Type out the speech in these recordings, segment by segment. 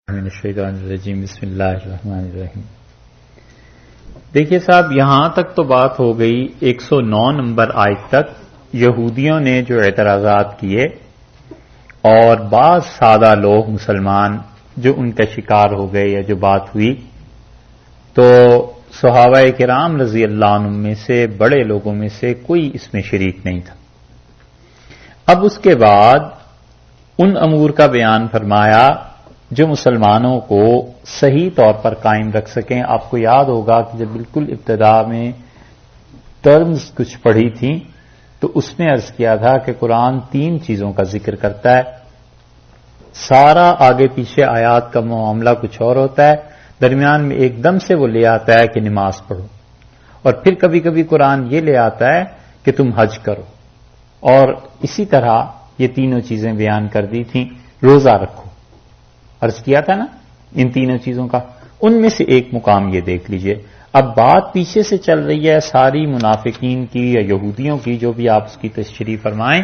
بسم اللہ الرحمن الرحیم۔ دیکھیے صاحب، یہاں تک تو بات ہو گئی 109 نمبر آیت تک یہودیوں نے جو اعتراضات کیے اور بعض سادہ لوگ مسلمان جو ان کا شکار ہو گئے یا جو بات ہوئی، تو صحابہ کرام رضی اللہ عنہم میں سے بڑے لوگوں میں سے کوئی اس میں شریک نہیں تھا۔ اب اس کے بعد ان امور کا بیان فرمایا جو مسلمانوں کو صحیح طور پر قائم رکھ سکیں۔ آپ کو یاد ہوگا کہ جب بالکل ابتدا میں ٹرمز کچھ پڑھی تھیں تو اس میں عرض کیا تھا کہ قرآن 3 چیزوں کا ذکر کرتا ہے، سارا آگے پیچھے آیات کا معاملہ کچھ اور ہوتا ہے، درمیان میں ایک دم سے وہ لے آتا ہے کہ نماز پڑھو، اور پھر کبھی کبھی قرآن یہ لے آتا ہے کہ تم حج کرو، اور اسی طرح یہ تینوں چیزیں بیان کر دی تھیں۔ روزہ رکھو، عرض کیا تھا نا ان تینوں چیزوں کا، ان میں سے ایک مقام یہ دیکھ لیجئے۔ اب بات پیچھے سے چل رہی ہے ساری منافقین کی یا یہودیوں کی، جو بھی آپ اس کی تشریح فرمائیں،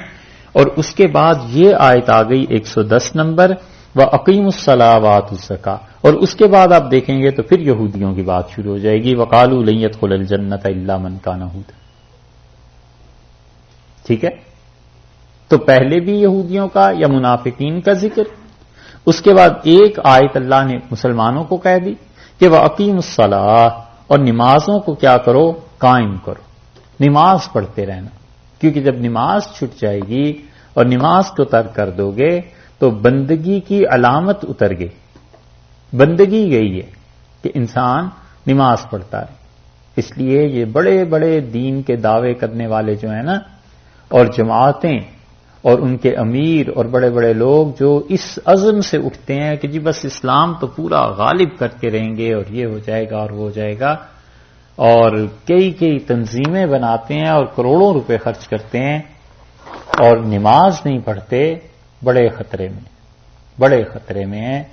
اور اس کے بعد یہ آیت آ گئی 110 نمبر، وَأَقِيمُوا الصَّلَاةَ وَآتُوا الزَّكَاةَ، اور اس کے بعد آپ دیکھیں گے تو پھر یہودیوں کی بات شروع ہو جائے گی، وَقَالُوا لَن يَدْخُلَ الْجَنَّةَ إِلَّا مَن كَانَ هُودًا۔ ٹھیک ہے، تو پہلے بھی یہودیوں کا یا منافقین کا ذکر، اس کے بعد ایک آیت اللہ نے مسلمانوں کو کہہ دی کہ وَأَقِيمُوا الصَّلَاةَ، اور نمازوں کو کیا کرو، قائم کرو، نماز پڑھتے رہنا، کیونکہ جب نماز چھٹ جائے گی اور نماز کو ترک کر دو گے تو بندگی کی علامت اتر گئی، بندگی گئی ہے کہ انسان نماز پڑھتا ہے۔ اس لیے یہ بڑے بڑے دین کے دعوے کرنے والے جو ہیں نا، اور جماعتیں اور ان کے امیر اور بڑے بڑے لوگ جو اس عزم سے اٹھتے ہیں کہ جی بس اسلام تو پورا غالب کر کے رہیں گے اور یہ ہو جائے گا اور وہ ہو جائے گا، اور کئی تنظیمیں بناتے ہیں اور کروڑوں روپے خرچ کرتے ہیں اور نماز نہیں پڑھتے، بڑے خطرے میں ہیں۔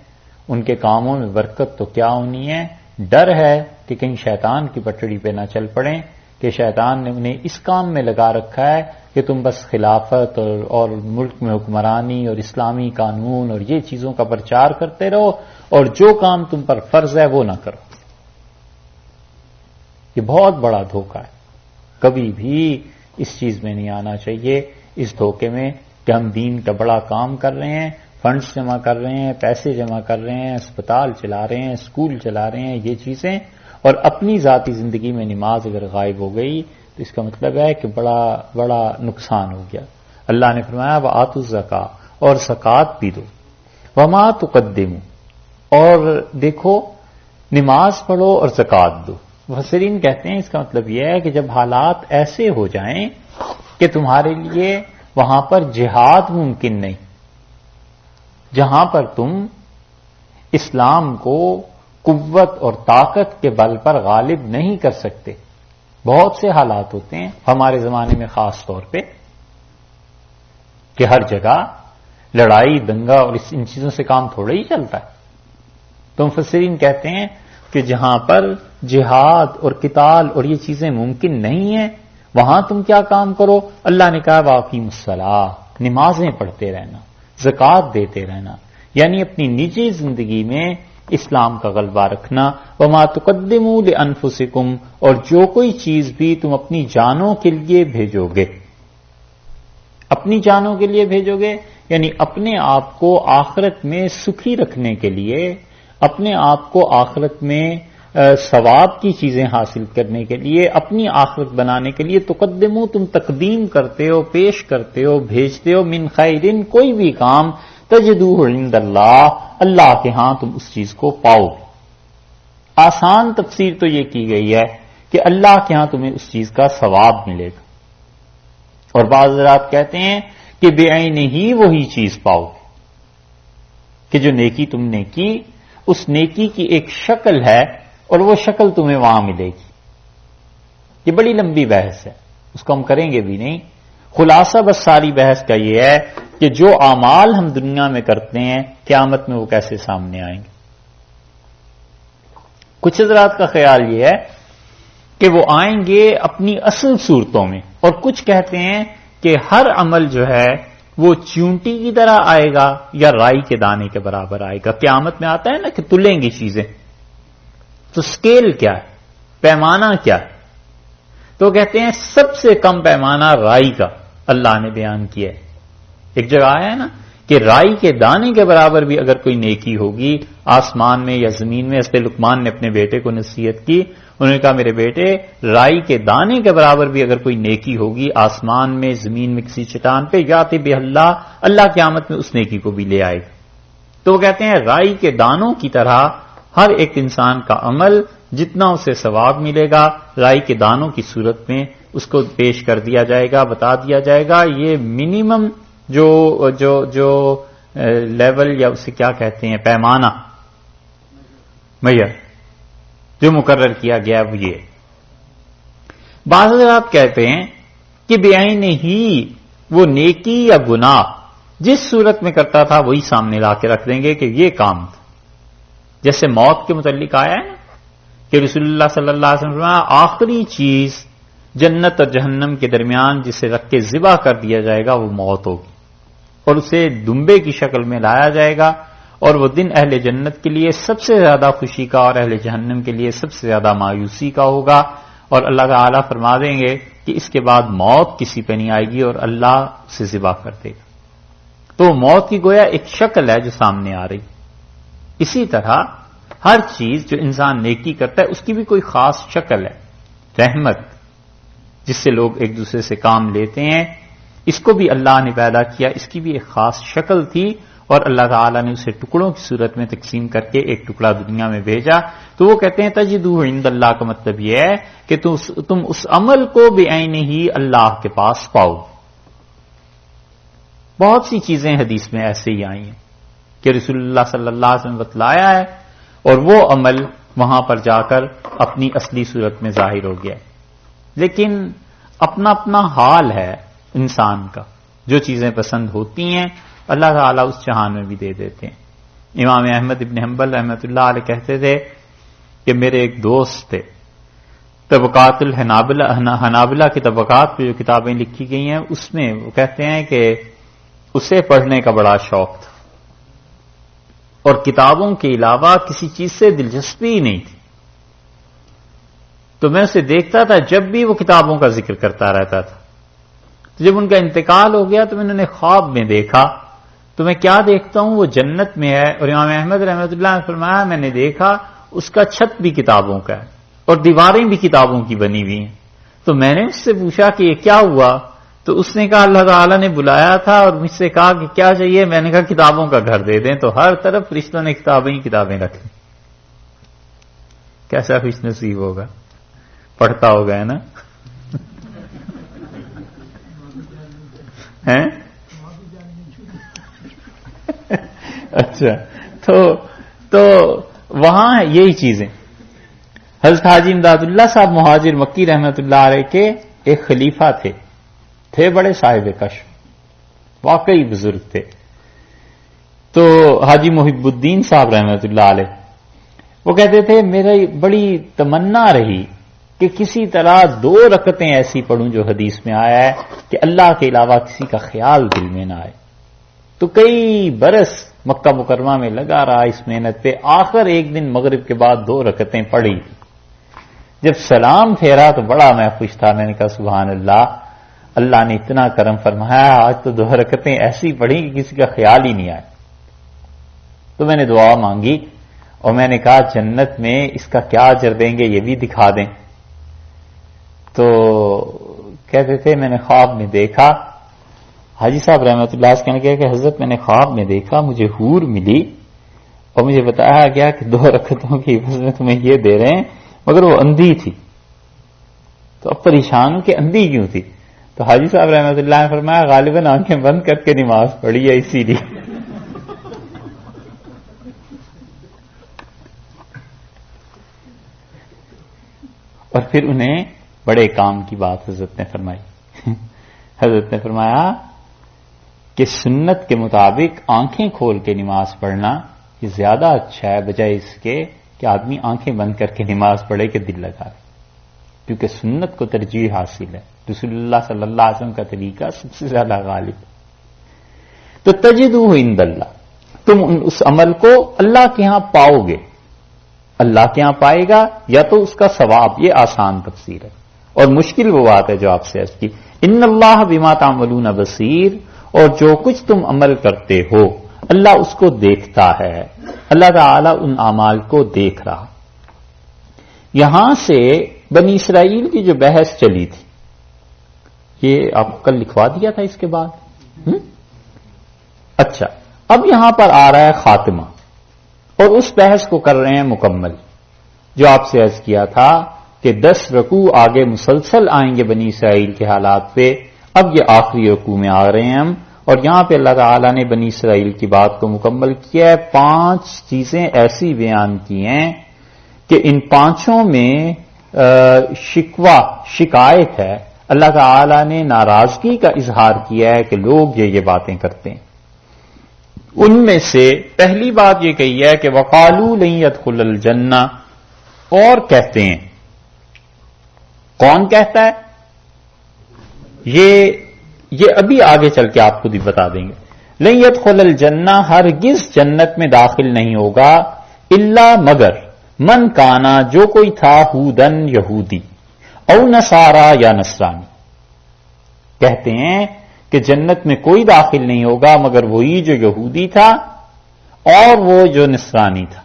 ان کے کاموں میں برکت تو کیا ہونی ہے، ڈر ہے کہ کہیں شیطان کی پٹڑی پہ نہ چل پڑیں، کہ شیطان نے انہیں اس کام میں لگا رکھا ہے کہ تم بس خلافت اور ملک میں حکمرانی اور اسلامی قانون اور یہ چیزوں کا پرچار کرتے رہو، اور جو کام تم پر فرض ہے وہ نہ کرو۔ یہ بہت بڑا دھوکہ ہے، کبھی بھی اس چیز میں نہیں آنا چاہیے، اس دھوکے میں کہ ہم دین کا بڑا کام کر رہے ہیں، فنڈز جمع کر رہے ہیں، پیسے جمع کر رہے ہیں، اسپتال چلا رہے ہیں، اسکول چلا رہے ہیں، یہ چیزیں، اور اپنی ذاتی زندگی میں نماز اگر غائب ہو گئی تو اس کا مطلب ہے کہ بڑا نقصان ہو گیا۔ اللہ نے فرمایا وَآتُوا الزَّكَاةَ، اور زکوٰۃ بھی دو، وَمَا تُقَدِّمُوا، اور دیکھو نماز پڑھو اور زکوٰۃ دو۔ مفسرین کہتے ہیں اس کا مطلب یہ ہے کہ جب حالات ایسے ہو جائیں کہ تمہارے لیے وہاں پر جہاد ممکن نہیں، جہاں پر تم اسلام کو قوت اور طاقت کے بل پر غالب نہیں کر سکتے، بہت سے حالات ہوتے ہیں ہمارے زمانے میں خاص طور پہ کہ ہر جگہ لڑائی دنگا اور ان چیزوں سے کام تھوڑا ہی چلتا ہے، تو مفسرین کہتے ہیں کہ جہاں پر جہاد اور قتال اور یہ چیزیں ممکن نہیں ہیں وہاں تم کیا کام کرو، اللہ نے کہا وَأَقِیمُوا الصَّلَاةَ، نمازیں پڑھتے رہنا، زکوٰۃ دیتے رہنا، یعنی اپنی نجی زندگی میں اسلام کا غلبہ رکھنا۔ وَمَا تُقَدِّمُوا لِأَنفُسِكُمْ، اور جو کوئی چیز بھی تم اپنی جانوں کے لیے بھیجو گے، اپنی جانوں کے لیے بھیجو گے یعنی اپنے آپ کو آخرت میں سکھی رکھنے کے لیے، اپنے آپ کو آخرت میں ثواب کی چیزیں حاصل کرنے کے لیے، اپنی آخرت بنانے کے لیے، تقدمو، تم تقدیم کرتے ہو، پیش کرتے ہو، بھیجتے ہو، من خیرن، کوئی بھی کام، تجدوہ عند اللہ، اللہ کے ہاں تم اس چیز کو پاؤ گے۔ آسان تفسیر تو یہ کی گئی ہے کہ اللہ کے ہاں تمہیں اس چیز کا ثواب ملے گا، اور بعض حضرات کہتے ہیں کہ بعینہ ہی وہی چیز پاؤ گے، کہ جو نیکی تم نے کی اس نیکی کی ایک شکل ہے اور وہ شکل تمہیں وہاں ملے گی۔ یہ بڑی لمبی بحث ہے، اس کو ہم کریں گے بھی نہیں، خلاصہ بس ساری بحث کا یہ ہے کہ جو اعمال ہم دنیا میں کرتے ہیں قیامت میں وہ کیسے سامنے آئیں گے۔ کچھ حضرات کا خیال یہ ہے کہ وہ آئیں گے اپنی اصل صورتوں میں، اور کچھ کہتے ہیں کہ ہر عمل جو ہے وہ چونٹی کی طرح آئے گا یا رائی کے دانے کے برابر آئے گا؟ قیامت میں آتا ہے نا کہ تلیں گی چیزیں، تو سکیل کیا ہے، پیمانہ کیا ہے؟ تو کہتے ہیں سب سے کم پیمانہ رائی کا اللہ نے بیان کیا ہے۔ ایک جگہ آیا ہے نا کہ رائی کے دانے کے برابر بھی اگر کوئی نیکی ہوگی آسمان میں یا زمین میں، حضرت لقمان نے اپنے بیٹے کو نصیحت کی، انہوں نے کہا میرے بیٹے رائی کے دانے کے برابر بھی اگر کوئی نیکی ہوگی آسمان میں زمین میں کسی چٹان پہ، یاتی بہ اللہ قیامت میں اس نیکی کو بھی لے آئے گا۔ تو وہ کہتے ہیں رائی کے دانوں کی طرح ہر ایک انسان کا عمل جتنا اسے ثواب ملے گا رائی کے دانوں کی صورت میں اس کو پیش کر دیا جائے گا، بتا دیا جائے گا یہ منیمم جو لیول یا اسے کیا کہتے ہیں پیمانہ معیار جو مقرر کیا گیا وہ یہ۔ بعض حضرات کہتے ہیں کہ بعین ہی وہ نیکی یا گناہ جس صورت میں کرتا تھا وہی سامنے لا کے رکھ دیں گے کہ یہ کام تھا۔ جیسے موت کے متعلق آیا ہے نا کہ رسول اللہ صلی اللہ علیہ وسلم فرمایا آخری چیز جنت اور جہنم کے درمیان جسے رکھ کے ذبح کر دیا جائے گا وہ موت ہوگی، اور اسے دمبے کی شکل میں لایا جائے گا، اور وہ دن اہل جنت کے لیے سب سے زیادہ خوشی کا اور اہل جہنم کے لیے سب سے زیادہ مایوسی کا ہوگا، اور اللہ تعالیٰ فرما دیں گے کہ اس کے بعد موت کسی پہ نہیں آئے گی اور اللہ اسے ذبح کر دے گا۔ تو موت کی گویا ایک شکل ہے جو سامنے آ رہی۔ اسی طرح ہر چیز جو انسان نیکی کرتا ہے اس کی بھی کوئی خاص شکل ہے۔ رحمت جس سے لوگ ایک دوسرے سے کام لیتے ہیں اس کو بھی اللہ نے پیدا کیا، اس کی بھی ایک خاص شکل تھی، اور اللہ تعالیٰ نے اسے ٹکڑوں کی صورت میں تقسیم کر کے ایک ٹکڑا دنیا میں بھیجا۔ تو وہ کہتے ہیں تجدہ عند اللہ کا مطلب یہ ہے کہ تم اس عمل کو بعین ہی اللہ کے پاس پاؤ۔ بہت سی چیزیں حدیث میں ایسے ہی آئی ہیں کہ رسول اللہ صلی اللہ علیہ وسلم بتلایا ہے اور وہ عمل وہاں پر جا کر اپنی اصلی صورت میں ظاہر ہو گیا ہے۔ لیکن اپنا اپنا حال ہے انسان کا، جو چیزیں پسند ہوتی ہیں اللہ تعالیٰ اس جہان میں بھی دے دیتے ہیں۔ امام احمد ابن حنبل رحمۃ اللہ علیہ کہتے تھے کہ میرے ایک دوست تھے، طبقات الحنابلہ کی طبقات پہ جو کتابیں لکھی گئی ہیں اس میں وہ کہتے ہیں کہ اسے پڑھنے کا بڑا شوق تھا اور کتابوں کے علاوہ کسی چیز سے دلچسپی ہی نہیں تھی۔ تو میں اسے دیکھتا تھا جب بھی وہ کتابوں کا ذکر کرتا رہتا تھا۔ تو جب ان کا انتقال ہو گیا تو میں نے خواب میں دیکھا، تو میں کیا دیکھتا ہوں وہ جنت میں ہے، اور امام احمد رحمۃ اللہ نے فرمایا میں نے دیکھا اس کا چھت بھی کتابوں کا ہے اور دیواریں بھی کتابوں کی بنی ہوئی ہیں۔ تو میں نے اس سے پوچھا کہ یہ کیا ہوا؟ تو اس نے کہا اللہ تعالیٰ نے بلایا تھا اور مجھ سے کہا کہ کیا چاہیے؟ میں نے کہا کتابوں کا گھر دے دیں، تو ہر طرف فرشتوں نے کتابیں ہی کتابیں رکھی۔ کیسا خوش نصیب ہوگا، پڑھتا ہوگا ہے نا؟ ہیں؟ اچھا، تو وہاں یہی چیزیں۔ حضرت حاجی امداد اللہ صاحب مہاجر مکی رحمت اللہ علیہ کے ایک خلیفہ تھے بڑے صاحب کشف، واقعی بزرگ تھے۔ تو حاجی محب الدین صاحب رحمت اللہ علیہ وہ کہتے تھے میری بڑی تمنا رہی کہ کسی طرح 2 رکعتیں ایسی پڑھوں جو حدیث میں آیا ہے کہ اللہ کے علاوہ کسی کا خیال دل میں نہ آئے۔ تو کئی برس مکہ مکرمہ میں لگا رہا اس محنت پہ، آخر ایک دن مغرب کے بعد 2 رکعتیں پڑھی۔ جب سلام پھیرا تو بڑا میں خوش تھا، میں نے کہا سبحان اللہ، اللہ نے اتنا کرم فرمایا، آج تو 2 رکعتیں ایسی پڑھی کہ کسی کا خیال ہی نہیں آیا۔ تو میں نے دعا مانگی اور میں نے کہا جنت میں اس کا کیا اجر دیں گے یہ بھی دکھا دیں۔ تو کہتے تھے میں نے خواب میں دیکھا، حاجی صاحب رحمۃ اللہ سے کہنے کہ حضرت میں نے خواب میں دیکھا مجھے حور ملی اور مجھے بتایا گیا کہ 2 رکعتوں کی عوض میں تمہیں یہ دے رہے ہیں، مگر وہ اندھی تھی۔ تو اب پریشان ہوں کہ اندھی کیوں تھی؟ تو حاجی صاحب رحمۃ اللہ نے فرمایا غالباً آنکھیں بند کر کے نماز پڑھی ہے اسی لیے۔ اور پھر انہیں بڑے کام کی بات حضرت نے فرمائی۔ حضرت نے فرمایا کہ سنت کے مطابق آنکھیں کھول کے نماز پڑھنا یہ زیادہ اچھا ہے بجائے اس کے کہ آدمی آنکھیں بند کر کے نماز پڑھے کہ دل لگا لے، کیونکہ سنت کو ترجیح حاصل ہے، رسول اللہ صلی اللہ علیہ وسلم کا طریقہ سب سے زیادہ غالب ہے۔ تو تجدوہ عند اللہ، تم اس عمل کو اللہ کے ہاں پاؤ گے، اللہ کے ہاں پائے گا یا تو اس کا ثواب۔ یہ آسان تفسیر ہے، اور مشکل وہ بات ہے جو آپ سے عرض کی، ان اللہ بما تعملون بصیر، اور جو کچھ تم عمل کرتے ہو اللہ اس کو دیکھتا ہے، اللہ تعالی ان اعمال کو دیکھ رہا۔ یہاں سے بنی اسرائیل کی جو بحث چلی تھی، یہ آپ کل لکھوا دیا تھا اس کے بعد، اچھا اب یہاں پر آ رہا ہے خاتمہ، اور اس بحث کو کر رہے ہیں مکمل، جو آپ سے عرض کیا تھا کہ 10 رکوع آگے مسلسل آئیں گے بنی اسرائیل کے حالات پہ، اب یہ آخری رکوع میں آ رہے ہیں ہم، اور یہاں پہ اللہ تعالیٰ نے بنی اسرائیل کی بات کو مکمل کیا ہے۔ 5 چیزیں ایسی بیان کی ہیں کہ ان 5 میں شکوہ شکایت ہے، اللہ تعالیٰ نے ناراضگی کا اظہار کیا ہے کہ لوگ یہ باتیں کرتے ہیں۔ ان میں سے پہلی بات یہ کہی ہے کہ وقالوا لن يدخل الجنہ، اور کہتے ہیں، کون کہتا ہے یہ ابھی آگے چل کے آپ خود ہی بتا دیں گے۔ لن يدخل الجنہ، ہرگز جنت میں داخل نہیں ہوگا، الا مگر من کانا، جو کوئی تھا، ہودن یہودی، او نصارا یا نصرانی۔ کہتے ہیں کہ جنت میں کوئی داخل نہیں ہوگا مگر وہی جو یہودی تھا اور وہ جو نصرانی تھا۔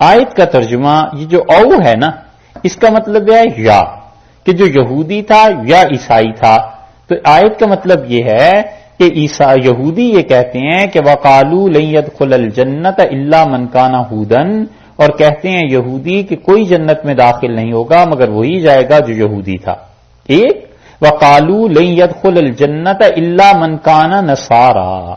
آیت کا ترجمہ، یہ جو او ہے نا، اس کا مطلب ہے یا، کہ جو یہودی تھا یا عیسائی تھا۔ تو آیت کا مطلب یہ ہے کہ یہودی یہ کہتے ہیں کہ وقالوا لن يدخل الجنۃ الا من کان ہودن، اور کہتے ہیں یہودی کہ کوئی جنت میں داخل نہیں ہوگا مگر وہی جائے گا جو یہودی تھا۔ ایک وقالوا لن يدخل الجنۃ الا من کان نصارا،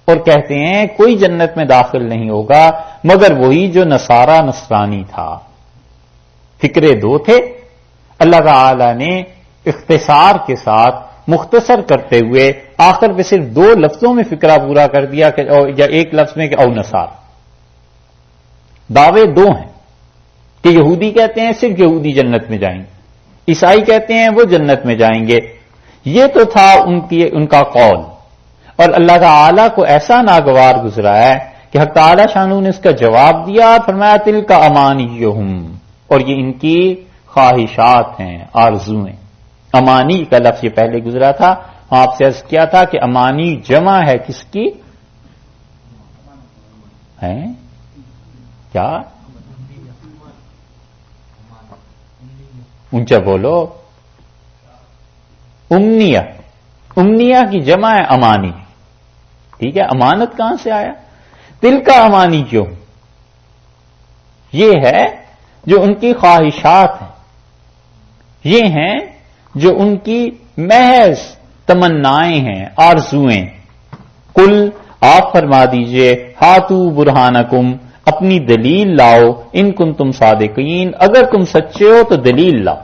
اور کہتے ہیں کوئی جنت میں داخل نہیں ہوگا مگر وہی جو نصارا نصرانی تھا۔ فکرے 2 تھے، اللہ تعالی نے اختصار کے ساتھ مختصر کرتے ہوئے آخر پہ صرف 2 لفظوں میں فکرہ پورا کر دیا، یا ایک لفظ میں کہ او نصارا۔ دعوے 2 ہیں کہ یہودی کہتے ہیں صرف یہودی جنت میں جائیں گے، عیسائی کہتے ہیں وہ جنت میں جائیں گے۔ یہ تو تھا ان کا قول، اور اللہ تعالی کو ایسا ناگوار گزرا ہے کہ حق تعالی شانو نے اس کا جواب دیا، فرمایا تلک امانیہم، اور یہ ان کی خواہشات ہیں، آرزویں۔ امانی کا لفظ یہ پہلے گزرا تھا، آپ سے عرض کیا تھا کہ امانی جمع ہے کس کی؟ ہے کیا؟ اونچا بولو۔ امنیہ کی جمع ہے امانی، ٹھیک ہے؟ امانت کہاں سے آیا؟ دل کا امانی کیوں؟ یہ ہے جو ان کی خواہشات ہیں، یہ ہیں جو ان کی محض تمنائیں ہیں، آرزویں۔ قل، آپ فرما دیجئے، ہاتو برہانکم، اپنی دلیل لاؤ، ان کنتم صادقین، اگر تم سچے ہو تو دلیل لاؤ۔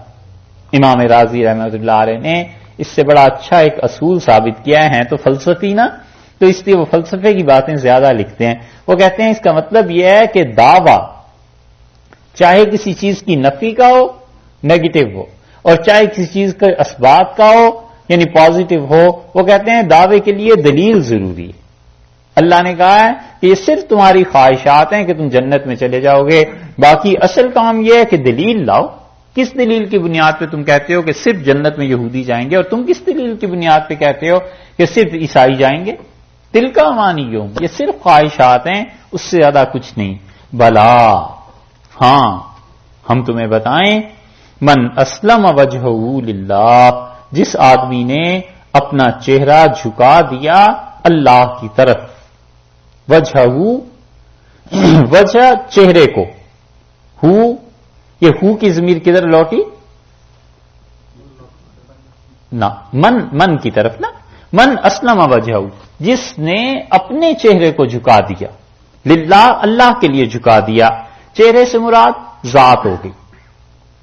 امام راضی رحمۃ اللہ علیہ نے اس سے بڑا اچھا ایک اصول ثابت کیا ہے، تو فلسفی نا، تو اس لیے وہ فلسفے کی باتیں زیادہ لکھتے ہیں۔ وہ کہتے ہیں اس کا مطلب یہ ہے کہ دعویٰ چاہے کسی چیز کی نفی کا ہو، نیگیٹو ہو، اور چاہے کسی چیز کے اسباب کا ہو یعنی پازیٹو ہو، وہ کہتے ہیں دعوے کے لیے دلیل ضروری ہے۔ اللہ نے کہا ہے کہ یہ صرف تمہاری خواہشات ہیں کہ تم جنت میں چلے جاؤ گے، باقی اصل کام یہ ہے کہ دلیل لاؤ۔ کس دلیل کی بنیاد پہ تم کہتے ہو کہ صرف جنت میں یہودی جائیں گے، اور تم کس دلیل کی بنیاد پہ کہتے ہو کہ صرف عیسائی جائیں گے؟ دل کا امانیوں، یہ صرف خواہشات ہیں، اس سے زیادہ کچھ نہیں۔ بلا، ہاں ہم تمہیں بتائیں، من اسلم وجہہ للہ، جس آدمی نے اپنا چہرہ جھکا دیا اللہ کی طرف، وجہ چہرے کو، یہ کی ضمیر کدھر لوٹی؟ نہ من کی طرف نا، من اسلم وجہہ، جس نے اپنے چہرے کو جھکا دیا، للہ اللہ کے لیے جھکا دیا۔ چہرے سے مراد ذات ہو گئی۔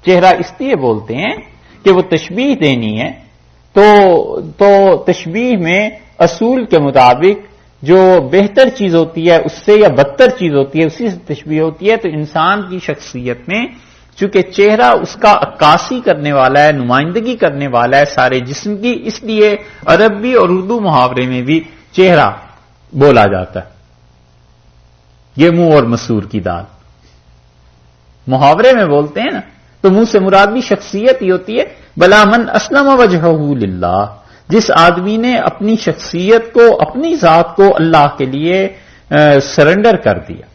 چہرہ اس لیے بولتے ہیں کہ وہ تشبیہ دینی ہے، تو تشبیہ میں اصول کے مطابق جو بہتر چیز ہوتی ہے اس سے یا بدتر چیز ہوتی ہے اسی سے تشبیہ ہوتی ہے۔ تو انسان کی شخصیت میں چونکہ چہرہ اس کا عکاسی کرنے والا ہے، نمائندگی کرنے والا ہے سارے جسم کی، اس لیے عربی اور اردو محاورے میں بھی چہرہ بولا جاتا ہے، یہ منہ اور مسور کی دال محاورے میں بولتے ہیں نا، تو منہ سے مراد بھی شخصیت ہی ہوتی ہے. بلا من اسلم وجہہ للہ، جس آدمی نے اپنی شخصیت کو، اپنی ذات کو اللہ کے لیے سرنڈر کر دیا.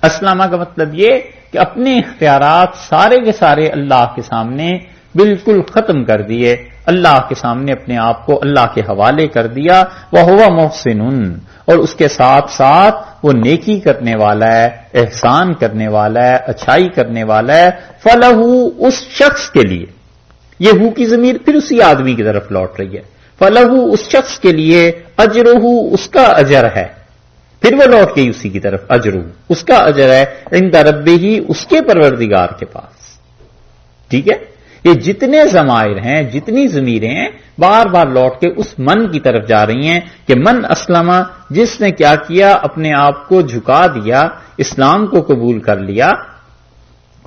اسلامہ کا مطلب یہ کہ اپنے اختیارات سارے کے سارے اللہ کے سامنے بالکل ختم کر دیے، اللہ کے سامنے اپنے آپ کو اللہ کے حوالے کر دیا. وَهُوَ مُحْسِنٌ، اور اس کے ساتھ ساتھ وہ نیکی کرنے والا ہے، احسان کرنے والا ہے، اچھائی کرنے والا ہے. فَلَهُ، اس شخص کے لیے، یہ ہو کی ضمیر پھر اسی آدمی کی طرف لوٹ رہی ہے. فَلَهُ، اس شخص کے لیے، اجرہ، اس کا اجر ہے، پھر وہ لوٹ گئی اسی کی طرف، اجرہ، اس کا اجر ہے، عند ربہ، اس کے پروردگار کے پاس. ٹھیک ہے، یہ جتنے ضمائر ہیں، جتنی ضمیریں ہیں، بار بار لوٹ کے اس من کی طرف جا رہی ہیں کہ من اسلم، جس نے کیا کیا، اپنے آپ کو جھکا دیا، اسلام کو قبول کر لیا.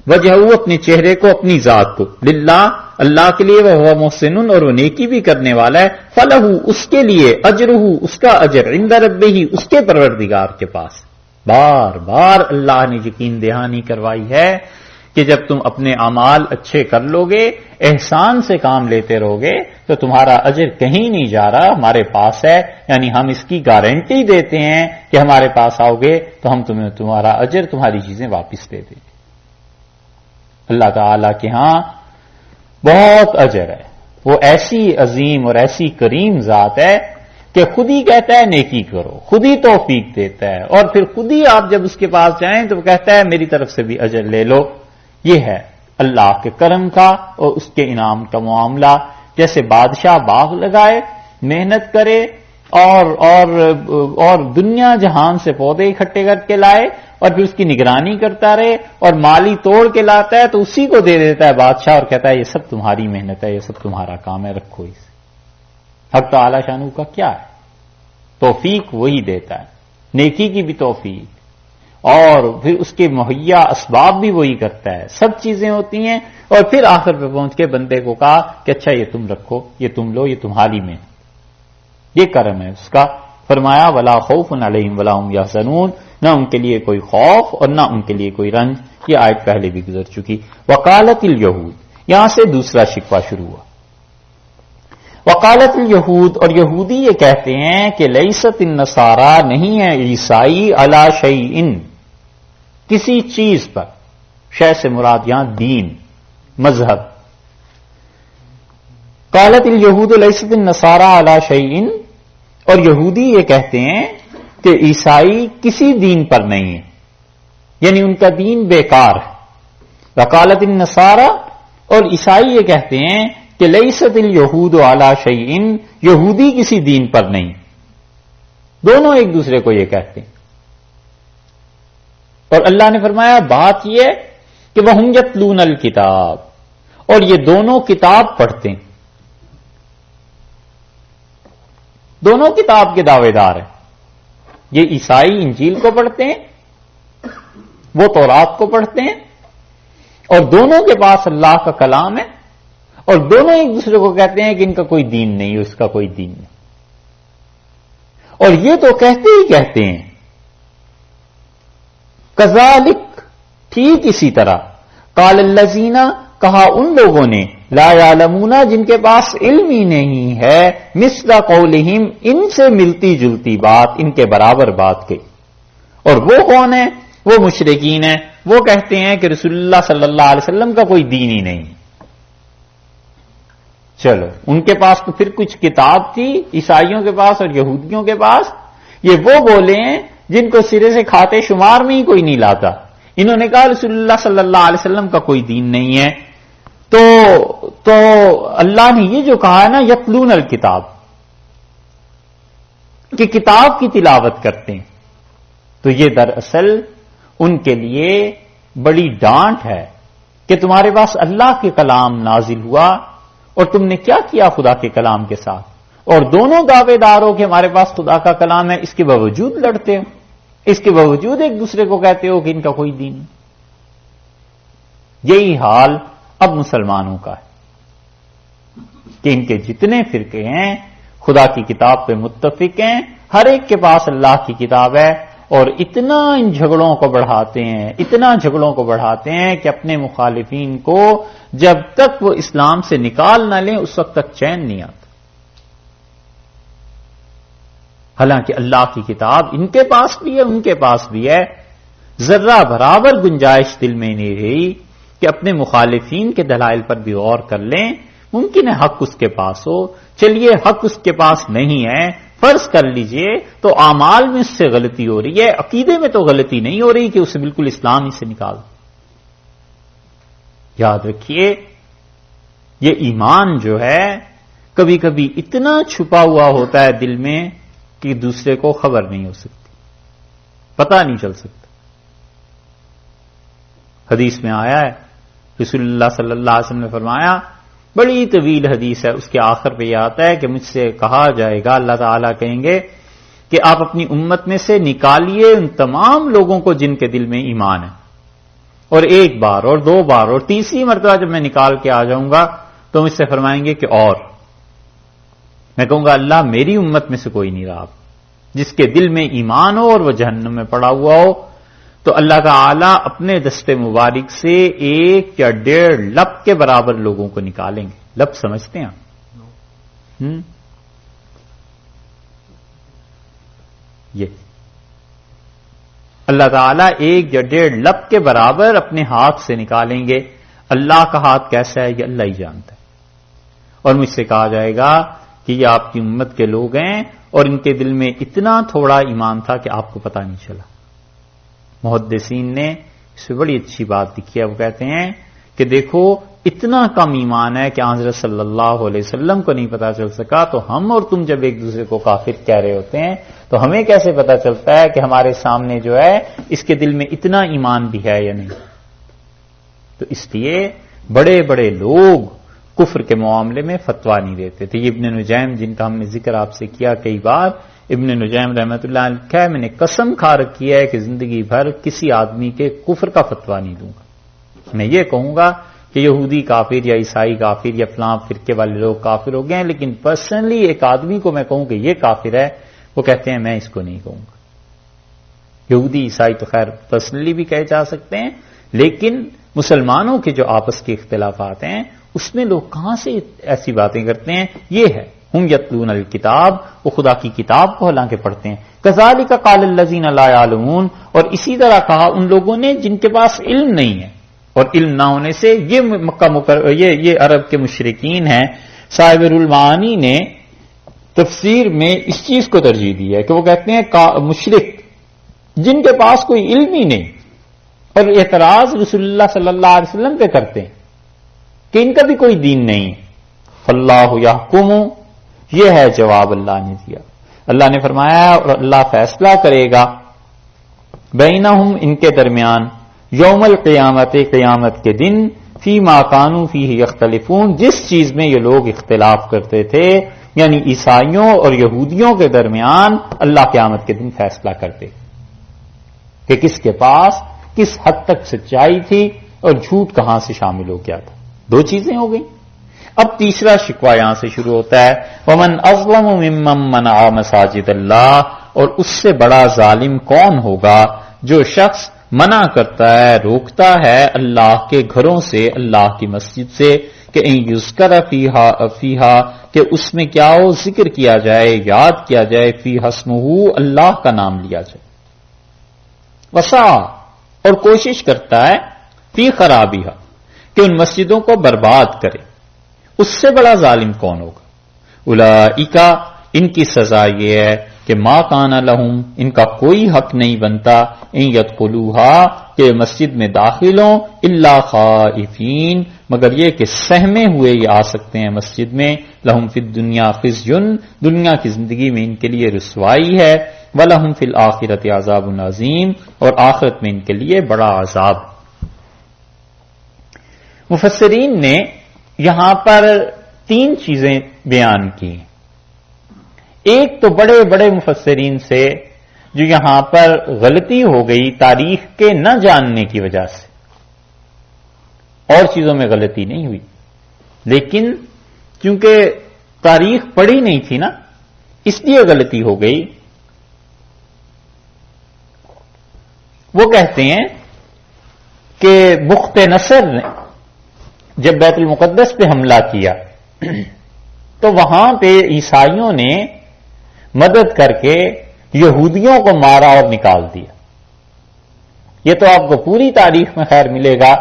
وجہہ، اپنے چہرے کو، اپنی ذات کو، للہ، اللہ کے لیے. وہ محسن، اور وہ نیکی بھی کرنے والا ہے. فلہ، اس کے لیے، اجرہ، اس کا اجر، عند ربہ، اس کے پروردگار کے پاس. بار بار اللہ نے یقین دہانی کروائی ہے کہ جب تم اپنے اعمال اچھے کر لو گے، احسان سے کام لیتے رہو گے، تو تمہارا اجر کہیں نہیں جا رہا، ہمارے پاس ہے. یعنی ہم اس کی گارنٹی دیتے ہیں کہ ہمارے پاس آؤ گے تو ہم تمہیں تمہارا اجر، تمہاری چیزیں واپس دے دیں گے. اللہ تعالی کے ہاں بہت اجر ہے. وہ ایسی عظیم اور ایسی کریم ذات ہے کہ خود ہی کہتا ہے نیکی کرو، خود ہی توفیق دیتا ہے، اور پھر خود ہی آپ جب اس کے پاس جائیں تو وہ کہتا ہے میری طرف سے بھی اجر لے لو. یہ ہے اللہ کے کرم کا اور اس کے انعام کا معاملہ. جیسے بادشاہ باغ لگائے، محنت کرے اور دنیا جہان سے پودے اکٹھے کر کے لائے اور پھر اس کی نگرانی کرتا رہے اور مالی توڑ کے لاتا ہے تو اسی کو دے دیتا ہے بادشاہ اور کہتا ہے یہ سب تمہاری محنت ہے، یہ سب تمہارا کام ہے، رکھو اسے. حق تعالی شانو کا کیا ہے؟ توفیق وہی دیتا ہے، نیکی کی بھی توفیق، اور پھر اس کے مہیا اسباب بھی وہی کرتا ہے. سب چیزیں ہوتی ہیں اور پھر آخر پہ پہنچ کے بندے کو کہا کہ اچھا یہ تم رکھو، یہ تم لو، یہ تمہاری میں، یہ کرم ہے اس کا. فرمایا ولا خوف علیہم ولا هم یحزنون، نہ ان کے لیے کوئی خوف اور نہ ان کے لیے کوئی رنج. یہ آیت پہلے بھی گزر چکی. وقالت الیہود، یہاں سے دوسرا شکوہ شروع ہوا. وقالت الیہود، اور یہودی یہ کہتے ہیں کہ لیست النصارى، نہیں ہے عیسائی، علی شیء، کسی چیز پر. شے سے مراد یہاں دین، مذہب. قالت الیہود لیست النصارى علی شیء، اور یہودی یہ کہتے ہیں کہ عیسائی کسی دین پر نہیں ہے، یعنی ان کا دین بیکار ہے. وقالت النصارى، اور عیسائی یہ کہتے ہیں کہ لیست الیہود علی شیء، یہودی کسی دین پر نہیں. دونوں ایک دوسرے کو یہ کہتے ہیں. اور اللہ نے فرمایا بات یہ کہ وَهُمْ يَتْلُونَ الْكِتَابَ، اور یہ دونوں کتاب پڑھتے ہیں، دونوں کتاب کے دعوے دار ہیں. یہ عیسائی انجیل کو پڑھتے ہیں، وہ تورات کو پڑھتے ہیں، اور دونوں کے پاس اللہ کا کلام ہے، اور دونوں ایک دوسرے کو کہتے ہیں کہ ان کا کوئی دین نہیں، اس کا کوئی دین نہیں. اور یہ تو کہتے ہی کہتے ہیں. کذالک، ٹھیک اسی طرح، قال الذین، کہا ان لوگوں نے، لا یعلمون، جن کے پاس علم ہی نہیں ہے، مثل قولہم، ان سے ملتی جلتی بات، ان کے برابر بات کہی. اور وہ کون ہے؟ وہ مشرکین ہیں. وہ کہتے ہیں کہ رسول اللہ صلی اللہ علیہ وسلم کا کوئی دین ہی نہیں. چلو، ان کے پاس تو پھر کچھ کتاب تھی، عیسائیوں کے پاس اور یہودیوں کے پاس. یہ وہ بولے ہیں جن کو سرے سے کھاتے شمار میں ہی کوئی نہیں لاتا. انہوں نے کہا رسول اللہ صلی اللہ علیہ وسلم کا کوئی دین نہیں ہے. تو اللہ نے یہ جو کہا ہے نا، یتلون الکتاب، کہ کتاب کی تلاوت کرتے ہیں، تو یہ دراصل ان کے لیے بڑی ڈانٹ ہے کہ تمہارے پاس اللہ کے کلام نازل ہوا اور تم نے کیا کیا خدا کے کلام کے ساتھ، اور دونوں دعوے دار ہو کہ ہمارے پاس خدا کا کلام ہے، اس کے باوجود لڑتے ہو، اس کے باوجود ایک دوسرے کو کہتے ہو کہ ان کا کوئی دین نہیں. یہی حال اب مسلمانوں کا ہے کہ ان کے جتنے فرقے ہیں خدا کی کتاب پہ متفق ہیں، ہر ایک کے پاس اللہ کی کتاب ہے، اور اتنا ان جھگڑوں کو بڑھاتے ہیں، اتنا جھگڑوں کو بڑھاتے ہیں کہ اپنے مخالفین کو جب تک وہ اسلام سے نکال نہ لیں اس وقت تک چین نہیں آتا۔ حالانکہ اللہ کی کتاب ان کے پاس بھی ہے، ان کے پاس بھی ہے، ذرہ برابر گنجائش دل میں نہیں رہی کہ اپنے مخالفین کے دلائل پر بھی غور کر لیں۔ ممکن ہے حق اس کے پاس ہو، چلیے حق اس کے پاس نہیں ہے، فرض کر لیجئے تو اعمال میں اس سے غلطی ہو رہی ہے، عقیدے میں تو غلطی نہیں ہو رہی کہ اسے بالکل اسلام ہی سے نکال دو۔ یاد رکھیے یہ ایمان جو ہے کبھی کبھی اتنا چھپا ہوا ہوتا ہے دل میں کہ دوسرے کو خبر نہیں ہو سکتی، پتہ نہیں چل سکتا۔ حدیث میں آیا ہے، رسول اللہ صلی اللہ علیہ وسلم نے فرمایا، بڑی طویل حدیث ہے، اس کے آخر پہ یہ آتا ہے کہ مجھ سے کہا جائے گا، اللہ تعالیٰ کہیں گے کہ آپ اپنی امت میں سے نکالیے ان تمام لوگوں کو جن کے دل میں ایمان ہے، اور ایک بار اور دو بار اور تیسری مرتبہ جب میں نکال کے آ جاؤں گا تو مجھ سے فرمائیں گے کہ اور میں کہوں گا اللہ میری امت میں سے کوئی نہیں رہا جس کے دل میں ایمان ہو اور وہ جہنم میں پڑا ہوا ہو، تو اللہ تعالی اپنے دست مبارک سے 1 یا 1.5 لب کے برابر لوگوں کو نکالیں گے۔ لب سمجھتے ہیں یہ اللہ تعالیٰ 1 یا 1.5 لب کے برابر اپنے ہاتھ سے نکالیں گے۔ اللہ کا ہاتھ کیسا ہے یہ اللہ ہی جانتا ہے، اور مجھ سے کہا جائے گا کہ یہ آپ کی امت کے لوگ ہیں اور ان کے دل میں اتنا تھوڑا ایمان تھا کہ آپ کو پتہ نہیں چلا۔ محدثین نے اس سے بڑی اچھی بات لکھی ہے، وہ کہتے ہیں کہ دیکھو اتنا کم ایمان ہے کہ حضرت صلی اللہ علیہ وسلم کو نہیں پتا چل سکا، تو ہم اور تم جب ایک دوسرے کو کافر کہہ رہے ہوتے ہیں تو ہمیں کیسے پتا چلتا ہے کہ ہمارے سامنے جو ہے اس کے دل میں اتنا ایمان بھی ہے یا نہیں؟ تو اس لیے بڑے بڑے لوگ کفر کے معاملے میں فتویٰ نہیں دیتے تھے۔ یہ ابن نجیم جن کا ہم نے ذکر آپ سے کیا کئی بار، ابن نجیم رحمۃ اللہ علیہ لکھا ہے میں نے قسم کھا رکھی ہے کہ زندگی بھر کسی آدمی کے کفر کا فتویٰ نہیں دوں گا۔ میں یہ کہوں گا کہ یہودی کافر یا عیسائی کافر یا فلاں فرقے والے لوگ کافر ہو گئے ہیں، لیکن پرسنلی ایک آدمی کو میں کہوں کہ یہ کافر ہے، وہ کہتے ہیں میں اس کو نہیں کہوں گا۔ یہودی عیسائی تو خیر پرسنلی بھی کہے جا سکتے ہیں، لیکن مسلمانوں کے جو آپس کے اختلافات ہیں اس میں لوگ کہاں سے ایسی باتیں کرتے ہیں؟ یہ ہے ہم یتلون الکتاب، وہ خدا کی کتاب کو حالانکہ پڑھتے ہیں۔ کذالک قال الذین لا یعلمون، اور اسی طرح کہا ان لوگوں نے جن کے پاس علم نہیں ہے، اور علم نہ ہونے سے یہ عرب کے مشرکین ہیں۔ صاحب المعانی نے تفسیر میں اس چیز کو ترجیح دی ہے کہ وہ کہتے ہیں مشرک جن کے پاس کوئی علم ہی نہیں، اور اعتراض رسول اللہ صلی اللہ علیہ وسلم پہ کرتے ہیں کہ ان کا بھی کوئی دین نہیں ہے۔ فاللہ یحکم، یہ ہے جواب اللہ نے دیا۔ اللہ نے فرمایا اور اللہ فیصلہ کرے گا بینہم، ان کے درمیان، یوم القیامت، قیامت کے دن، فیما کانوا فیہ یختلفون، جس چیز میں یہ لوگ اختلاف کرتے تھے، یعنی عیسائیوں اور یہودیوں کے درمیان اللہ قیامت کے دن فیصلہ کرتے کہ کس کے پاس کس حد تک سچائی تھی اور جھوٹ کہاں سے شامل ہو گیا تھا۔ 2 چیزیں ہو گئیں۔ اب تیسرا شکوہ یہاں سے شروع ہوتا ہے، وَمَنْ أَظْلَمُ مِمَّنْ مَنَعَ مَسَاجِدَ اللَّهِ، اور اس سے بڑا ظالم کون ہوگا جو شخص منع کرتا ہے، روکتا ہے اللہ کے گھروں سے، اللہ کی مسجد سے، کہ ان یذکر فیہا کہ اس میں کیا ہو، ذکر کیا جائے، یاد کیا جائے، فیہا اسمہ، اللہ کا نام لیا جائے، وسعی، اور کوشش کرتا ہے، فی خرابیہا، کہ ان مسجدوں کو برباد کرے، اس سے بڑا ظالم کون ہوگا؟ اولئک، ان کی سزا یہ ہے کہ ما کان لہم، ان کا کوئی حق نہیں بنتا، ان یدخلوہا، کہ مسجد میں داخل ہوں، الا خائفین، مگر یہ کہ سہمے ہوئے یہ آ سکتے ہیں مسجد میں، لہم فی الدنیا خزی، دنیا کی زندگی میں ان کے لیے رسوائی ہے، ولہم فی الآخرۃ عذاب عظیم، اور آخرت میں ان کے لیے بڑا عذاب۔ مفسرین نے یہاں پر 3 چیزیں بیان کی۔ ایک تو بڑے بڑے مفسرین سے جو یہاں پر غلطی ہو گئی تاریخ کے نہ جاننے کی وجہ سے، اور چیزوں میں غلطی نہیں ہوئی، لیکن چونکہ تاریخ پڑھی نہیں تھی نا، اس لیے غلطی ہو گئی۔ وہ کہتے ہیں کہ بخت نصر نے جب بیت المقدس پہ حملہ کیا تو وہاں پہ عیسائیوں نے مدد کر کے یہودیوں کو مارا اور نکال دیا. یہ تو آپ کو پوری تاریخ میں خیر ملے گا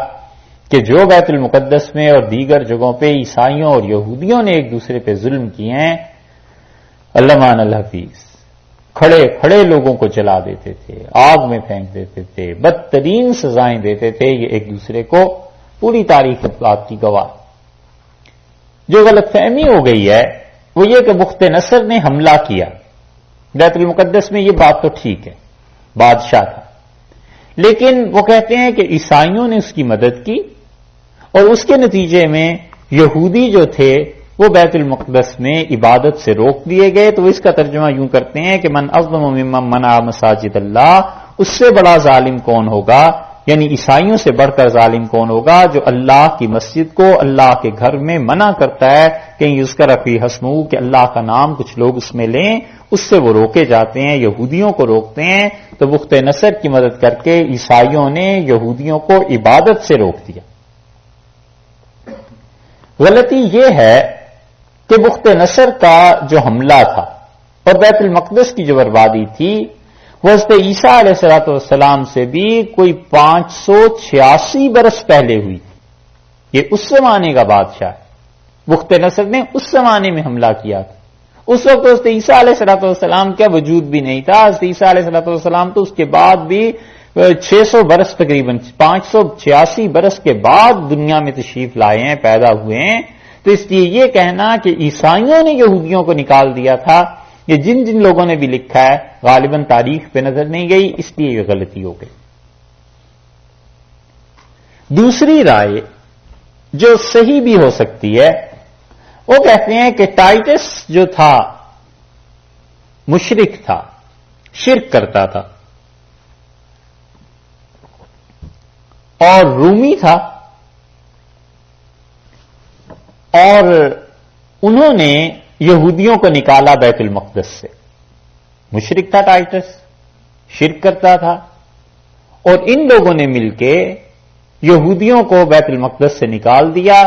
کہ جو بیت المقدس میں اور دیگر جگہوں پہ عیسائیوں اور یہودیوں نے ایک دوسرے پہ ظلم کیے ہیں، علمان الحفیظ کھڑے کھڑے لوگوں کو جلا دیتے تھے، آگ میں پھینک دیتے تھے، بدترین سزائیں دیتے تھے. یہ ایک دوسرے کو پوری تاریخ بات کی گواہ. جو غلط فہمی ہو گئی ہے وہ یہ کہ بخت نصر نے حملہ کیا بیت المقدس میں، یہ بات تو ٹھیک ہے، بادشاہ تھا، لیکن وہ کہتے ہیں کہ عیسائیوں نے اس کی مدد کی اور اس کے نتیجے میں یہودی جو تھے وہ بیت المقدس میں عبادت سے روک دیے گئے. تو اس کا ترجمہ یوں کرتے ہیں کہ من اظلم ممن منع مساجد اللہ، اس سے بڑا ظالم کون ہوگا، یعنی عیسائیوں سے بڑھ کر ظالم کون ہوگا جو اللہ کی مسجد کو، اللہ کے گھر میں منع کرتا ہے کہ یذکر فی اسمہ، کہ اللہ کا نام کچھ لوگ اس میں لیں، اس سے وہ روکے جاتے ہیں، یہودیوں کو روکتے ہیں. تو بخت نصر کی مدد کر کے عیسائیوں نے یہودیوں کو عبادت سے روک دیا. غلطی یہ ہے کہ بخت نصر کا جو حملہ تھا اور بیت المقدس کی جو بربادی تھی وہ حضرت عیسیٰ علیہ الصلوۃ والسلام سے بھی کوئی 586 برس پہلے ہوئی تھی. یہ اس زمانے کا بادشاہ ہے. بخت نصر نے اس زمانے میں حملہ کیا تھا. اس وقت حضرت عیسیٰ علیہ الصلوۃ والسلام کا وجود بھی نہیں تھا. حضرت عیسیٰ علیہ الصلوۃ والسلام تو اس کے بعد بھی 600 برس تقریباً 586 برس کے بعد دنیا میں تشریف لائے ہیں، پیدا ہوئے ہیں. تو اس لیے یہ کہنا کہ عیسائیوں نے یہودیوں کو نکال دیا تھا، یہ جن جن لوگوں نے بھی لکھا ہے غالباً تاریخ پہ نظر نہیں گئی، اس لیے یہ غلطی ہو گئی. دوسری رائے جو صحیح بھی ہو سکتی ہے وہ کہتے ہیں کہ ٹائٹس جو تھا مشرک تھا، شرک کرتا تھا اور رومی تھا، اور انہوں نے یہودیوں کو نکالا بیت المقدس سے. مشرک تھا ٹائٹس، شرک کرتا تھا، اور ان لوگوں نے مل کے یہودیوں کو بیت المقدس سے نکال دیا.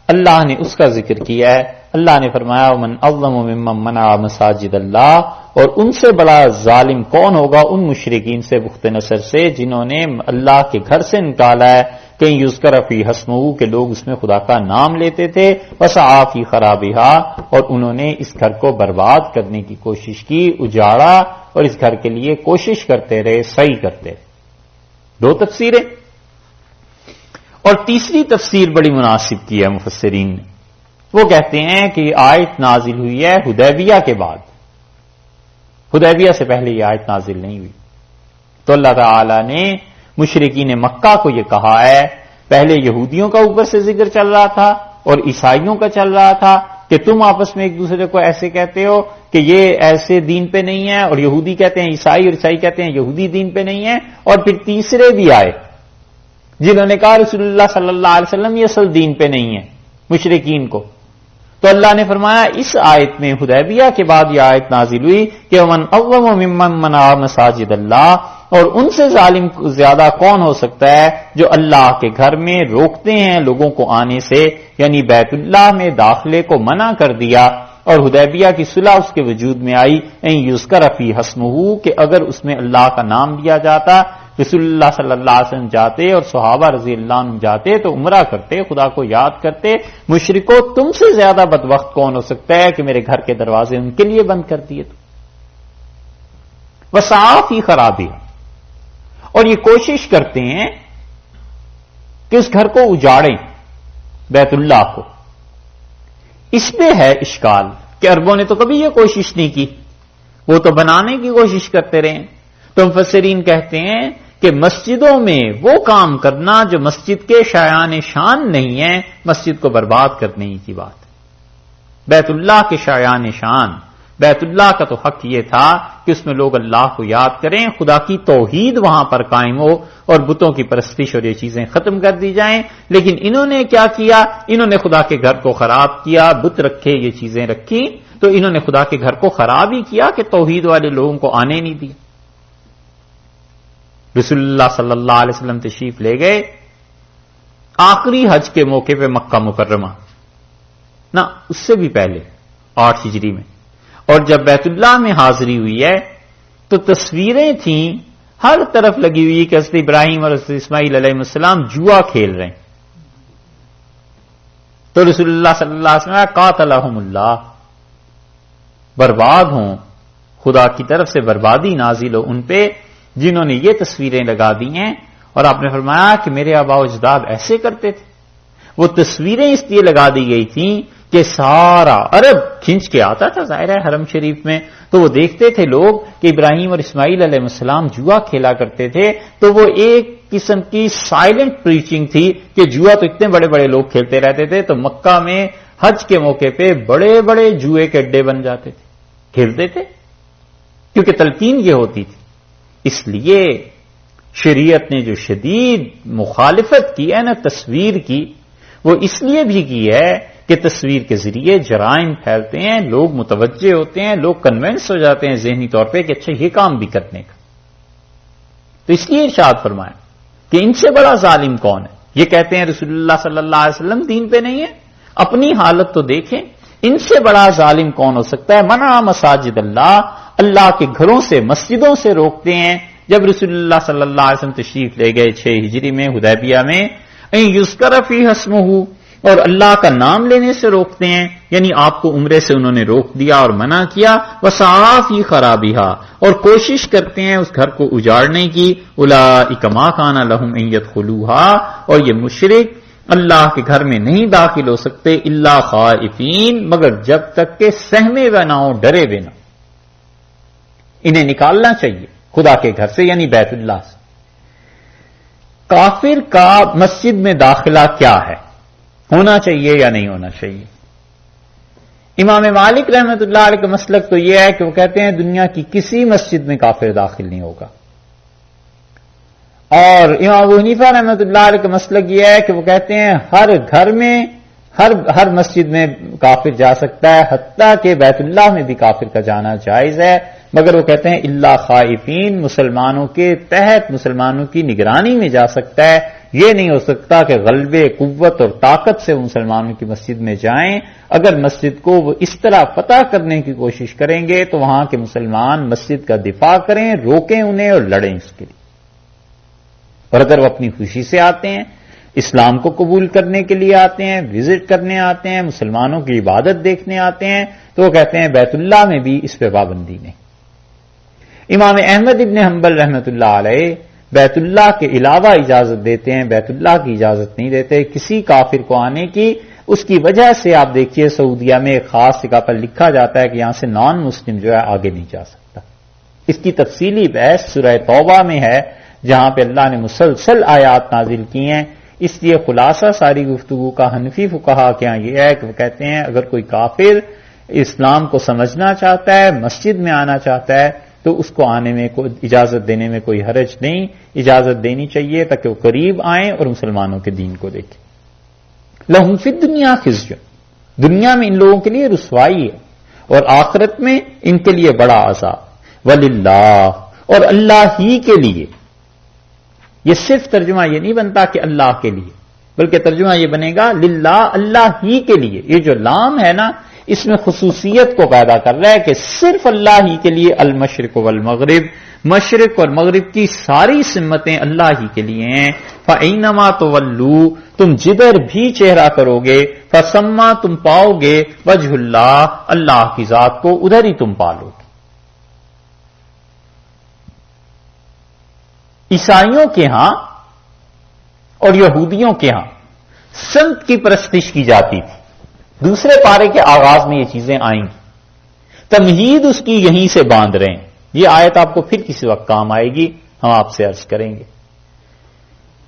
اللہ نے اس کا ذکر کیا ہے. اللہ نے فرمایا من اظلم ممن منع مساجد اللہ، اور ان سے بڑا ظالم کون ہوگا ان مشرکین سے، بخت نصر سے، جنہوں نے اللہ کے گھر سے نکالا ہے کہ یذکر فی اسمہ، کہ لوگ اس میں خدا کا نام لیتے تھے، وسعی فی خرابہا، اور انہوں نے اس گھر کو برباد کرنے کی کوشش کی، اجاڑا، اور اس گھر کے لیے کوشش کرتے رہے، صحیح کرتے رہے. دو تفسیریں. اور تیسری تفسیر بڑی مناسب کی ہے مفسرین نے. وہ کہتے ہیں کہ یہ آیت نازل ہوئی ہے حدیبیہ کے بعد، حدیبیہ سے پہلے یہ آیت نازل نہیں ہوئی. تو اللہ تعالی نے مشرکین مکہ کو یہ کہا ہے، پہلے یہودیوں کا اوپر سے ذکر چل رہا تھا اور عیسائیوں کا چل رہا تھا کہ تم آپس میں ایک دوسرے کو ایسے کہتے ہو کہ یہ ایسے دین پہ نہیں ہے، اور یہودی کہتے ہیں عیسائی، اور عیسائی کہتے ہیں یہودی دین پہ نہیں ہے. اور پھر تیسرے بھی آئے جنہوں نے کہا رسول اللہ صلی اللہ علیہ وسلم یہ اصل دین پہ نہیں ہے، مشرکین کو. تو اللہ نے فرمایا اس آیت میں حدیبیہ کے بعد یہ آیت نازل ہوئی کہ من اظلم ممن منع مساجد اللہ، اور ان سے ظالم زیادہ کون ہو سکتا ہے جو اللہ کے گھر میں روکتے ہیں لوگوں کو آنے سے، یعنی بیت اللہ میں داخلے کو منع کر دیا. اور حدیبیہ کی صلح اس کے وجود میں آئی ان یذکر فی اسمہ، کہ اگر اس میں اللہ کا نام لیا جاتا، رسول اللہ صلی اللہ علیہ وسلم جاتے اور صحابہ رضی اللہ عنہ جاتے تو عمرہ کرتے، خدا کو یاد کرتے. مشرکو تم سے زیادہ بدبخت کون ہو سکتا ہے کہ میرے گھر کے دروازے ان کے لیے بند کر دیے. تو وسعی فی خرابہا، اور یہ کوشش کرتے ہیں کہ اس گھر کو اجاڑیں، بیت اللہ کو. اس پہ ہے اشکال کہ عربوں نے تو کبھی یہ کوشش نہیں کی، وہ تو بنانے کی کوشش کرتے رہے. تو مفسرین کہتے ہیں کہ مسجدوں میں وہ کام کرنا جو مسجد کے شایان شان نہیں ہے، مسجد کو برباد کرنے کی بات ہے. بیت اللہ کے شایان شان، بیت اللہ کا تو حق یہ تھا کہ اس میں لوگ اللہ کو یاد کریں، خدا کی توحید وہاں پر قائم ہو اور بتوں کی پرستش اور یہ چیزیں ختم کر دی جائیں. لیکن انہوں نے کیا کیا؟ انہوں نے خدا کے گھر کو خراب کیا، بت رکھے، یہ چیزیں رکھی، تو انہوں نے خدا کے گھر کو خراب ہی کیا کہ توحید والے لوگوں کو آنے نہیں دیا. رسول اللہ صلی اللہ علیہ وسلم تشریف لے گئے آخری حج کے موقع پہ مکہ مکرمہ، نہ اس سے بھی پہلے 8 ہجری میں، اور جب بیت اللہ میں حاضری ہوئی ہے تو تصویریں تھیں ہر طرف لگی ہوئی کہ حضرت ابراہیم اور حضرت اسماعیل علیہ السلام جوا کھیل رہے ہیں. تو رسول اللہ صلی اللہ علیہ وسلم قاتلہم اللہ، برباد ہوں، خدا کی طرف سے بربادی نازل ہو ان پہ جنہوں نے یہ تصویریں لگا دی ہیں. اور آپ نے فرمایا کہ میرے آباء و اجداد ایسے کرتے تھے. وہ تصویریں اس لیے لگا دی گئی تھیں کہ سارا عرب کھنچ کے آتا تھا ظاہر ہے حرم شریف میں، تو وہ دیکھتے تھے لوگ کہ ابراہیم اور اسماعیل علیہ السلام جوا کھیلا کرتے تھے. تو وہ ایک قسم کی سائلنٹ پریچنگ تھی کہ جوا تو اتنے بڑے بڑے لوگ کھیلتے رہتے تھے، تو مکہ میں حج کے موقع پہ بڑے بڑے جوئے کے اڈے بن جاتے تھے، کھیلتے تھے، کیونکہ تلقین یہ ہوتی تھی. اس لیے شریعت نے جو شدید مخالفت کی ہے نا تصویر کی، وہ اس لیے بھی کی ہے کہ تصویر کے ذریعے جرائم پھیلتے ہیں، لوگ متوجہ ہوتے ہیں، لوگ کنونس ہو جاتے ہیں ذہنی طور پہ کہ اچھا یہ کام بھی کرنے کا. تو اس لیے ارشاد فرمایا کہ ان سے بڑا ظالم کون ہے. یہ کہتے ہیں رسول اللہ صلی اللہ علیہ وسلم دین پہ نہیں ہے، اپنی حالت تو دیکھیں. ان سے بڑا ظالم کون ہو سکتا ہے؟ منع مساجد اللہ، اللہ کے گھروں سے مسجدوں سے روکتے ہیں. جب رسول اللہ صلی اللہ علیہ وسلم تشریف لے گئے 6 ہجری میں حدیبیہ میں، یذکر فیہ اسمہ، اور اللہ کا نام لینے سے روکتے ہیں، یعنی آپ کو عمرے سے انہوں نے روک دیا اور منع کیا. وسعی فی خرابھا، اور کوشش کرتے ہیں اس گھر کو اجاڑنے کی. اولئک ما کان لہم ان یدخلوها، اور یہ مشرک اللہ کے گھر میں نہیں داخل ہو سکتے الا خائفین، مگر جب تک کہ سہمے ہوئے نہ ہو، ڈرے ہوئے نہ. انہیں نکالنا چاہیے خدا کے گھر سے، یعنی بیت اللہ سے. کافر کا مسجد میں داخلہ کیا ہے، ہونا چاہیے یا نہیں ہونا چاہیے؟ امام مالک رحمۃ اللہ علیہ کا مسلک تو یہ ہے کہ وہ کہتے ہیں دنیا کی کسی مسجد میں کافر داخل نہیں ہوگا. اور امام ابو حنیفہ رحمۃ اللہ علیہ کا مسلک یہ ہے کہ وہ کہتے ہیں ہر گھر میں ہر مسجد میں کافر جا سکتا ہے، حتیٰ کہ بیت اللہ میں بھی کافر کا جانا جائز ہے. مگر وہ کہتے ہیں اللہ خائفین، مسلمانوں کے تحت مسلمانوں کی نگرانی میں جا سکتا ہے. یہ نہیں ہو سکتا کہ غلبے قوت اور طاقت سے مسلمانوں کی مسجد میں جائیں. اگر مسجد کو وہ اس طرح فتح کرنے کی کوشش کریں گے تو وہاں کے مسلمان مسجد کا دفاع کریں، روکیں انہیں اور لڑیں اس کے لیے. اور اگر وہ اپنی خوشی سے آتے ہیں، اسلام کو قبول کرنے کے لیے آتے ہیں، وزٹ کرنے آتے ہیں، مسلمانوں کی عبادت دیکھنے آتے ہیں، تو وہ کہتے ہیں بیت اللہ میں بھی اس پہ پابندی نہیں. امام احمد ابن حنبل رحمۃ اللہ علیہ بیت اللہ کے علاوہ اجازت دیتے ہیں، بیت اللہ کی اجازت نہیں دیتے کسی کافر کو آنے کی. اس کی وجہ سے آپ دیکھیے سعودیہ میں ایک خاص جگہ پر لکھا جاتا ہے کہ یہاں سے نان مسلم جو ہے آگے نہیں جا سکتا. اس کی تفصیلی بحث سورہ توبہ میں ہے، جہاں پہ اللہ نے مسلسل آیات نازل کی ہیں. اس لیے خلاصہ ساری گفتگو کا حنفی فقہا کے یہاں یہ ہے کہ وہ کہتے ہیں اگر کوئی کافر اسلام کو سمجھنا چاہتا ہے، مسجد میں آنا چاہتا ہے، تو اس کو آنے میں اجازت دینے میں کوئی حرج نہیں، اجازت دینی چاہیے تاکہ وہ قریب آئیں اور مسلمانوں کے دین کو دیکھیں. لہم فی الدنیا خزی، دنیا میں ان لوگوں کے لیے رسوائی ہے، اور آخرت میں ان کے لیے بڑا عذاب. وللہ، اور اللہ ہی کے لیے. یہ صرف ترجمہ یہ نہیں بنتا کہ اللہ کے لیے، بلکہ ترجمہ یہ بنے گا للہ، اللہ ہی کے لیے. یہ جو لام ہے نا، اس میں خصوصیت کو پیدا کر رہا ہے کہ صرف اللہ ہی کے لیے. المشرق والمغرب، مشرق اور مغرب کی ساری سمتیں اللہ ہی کے لیے ہیں. فَأَيْنَمَا تُوَلُّوا، تم جدھر بھی چہرہ کرو گے، فَثَمَّ، تم پاؤ گے وجہ اللہ، اللہ کی ذات کو ادھر ہی تم پالو گے. عیسائیوں کے ہاں اور یہودیوں کے ہاں سنت کی پرستش کی جاتی تھی. دوسرے پارے کے آغاز میں یہ چیزیں آئیں گی. تمہید اس کی یہیں سے باندھ رہے ہیں. یہ آیت آپ کو پھر کسی وقت کام آئے گی، ہم آپ سے عرض کریں گے.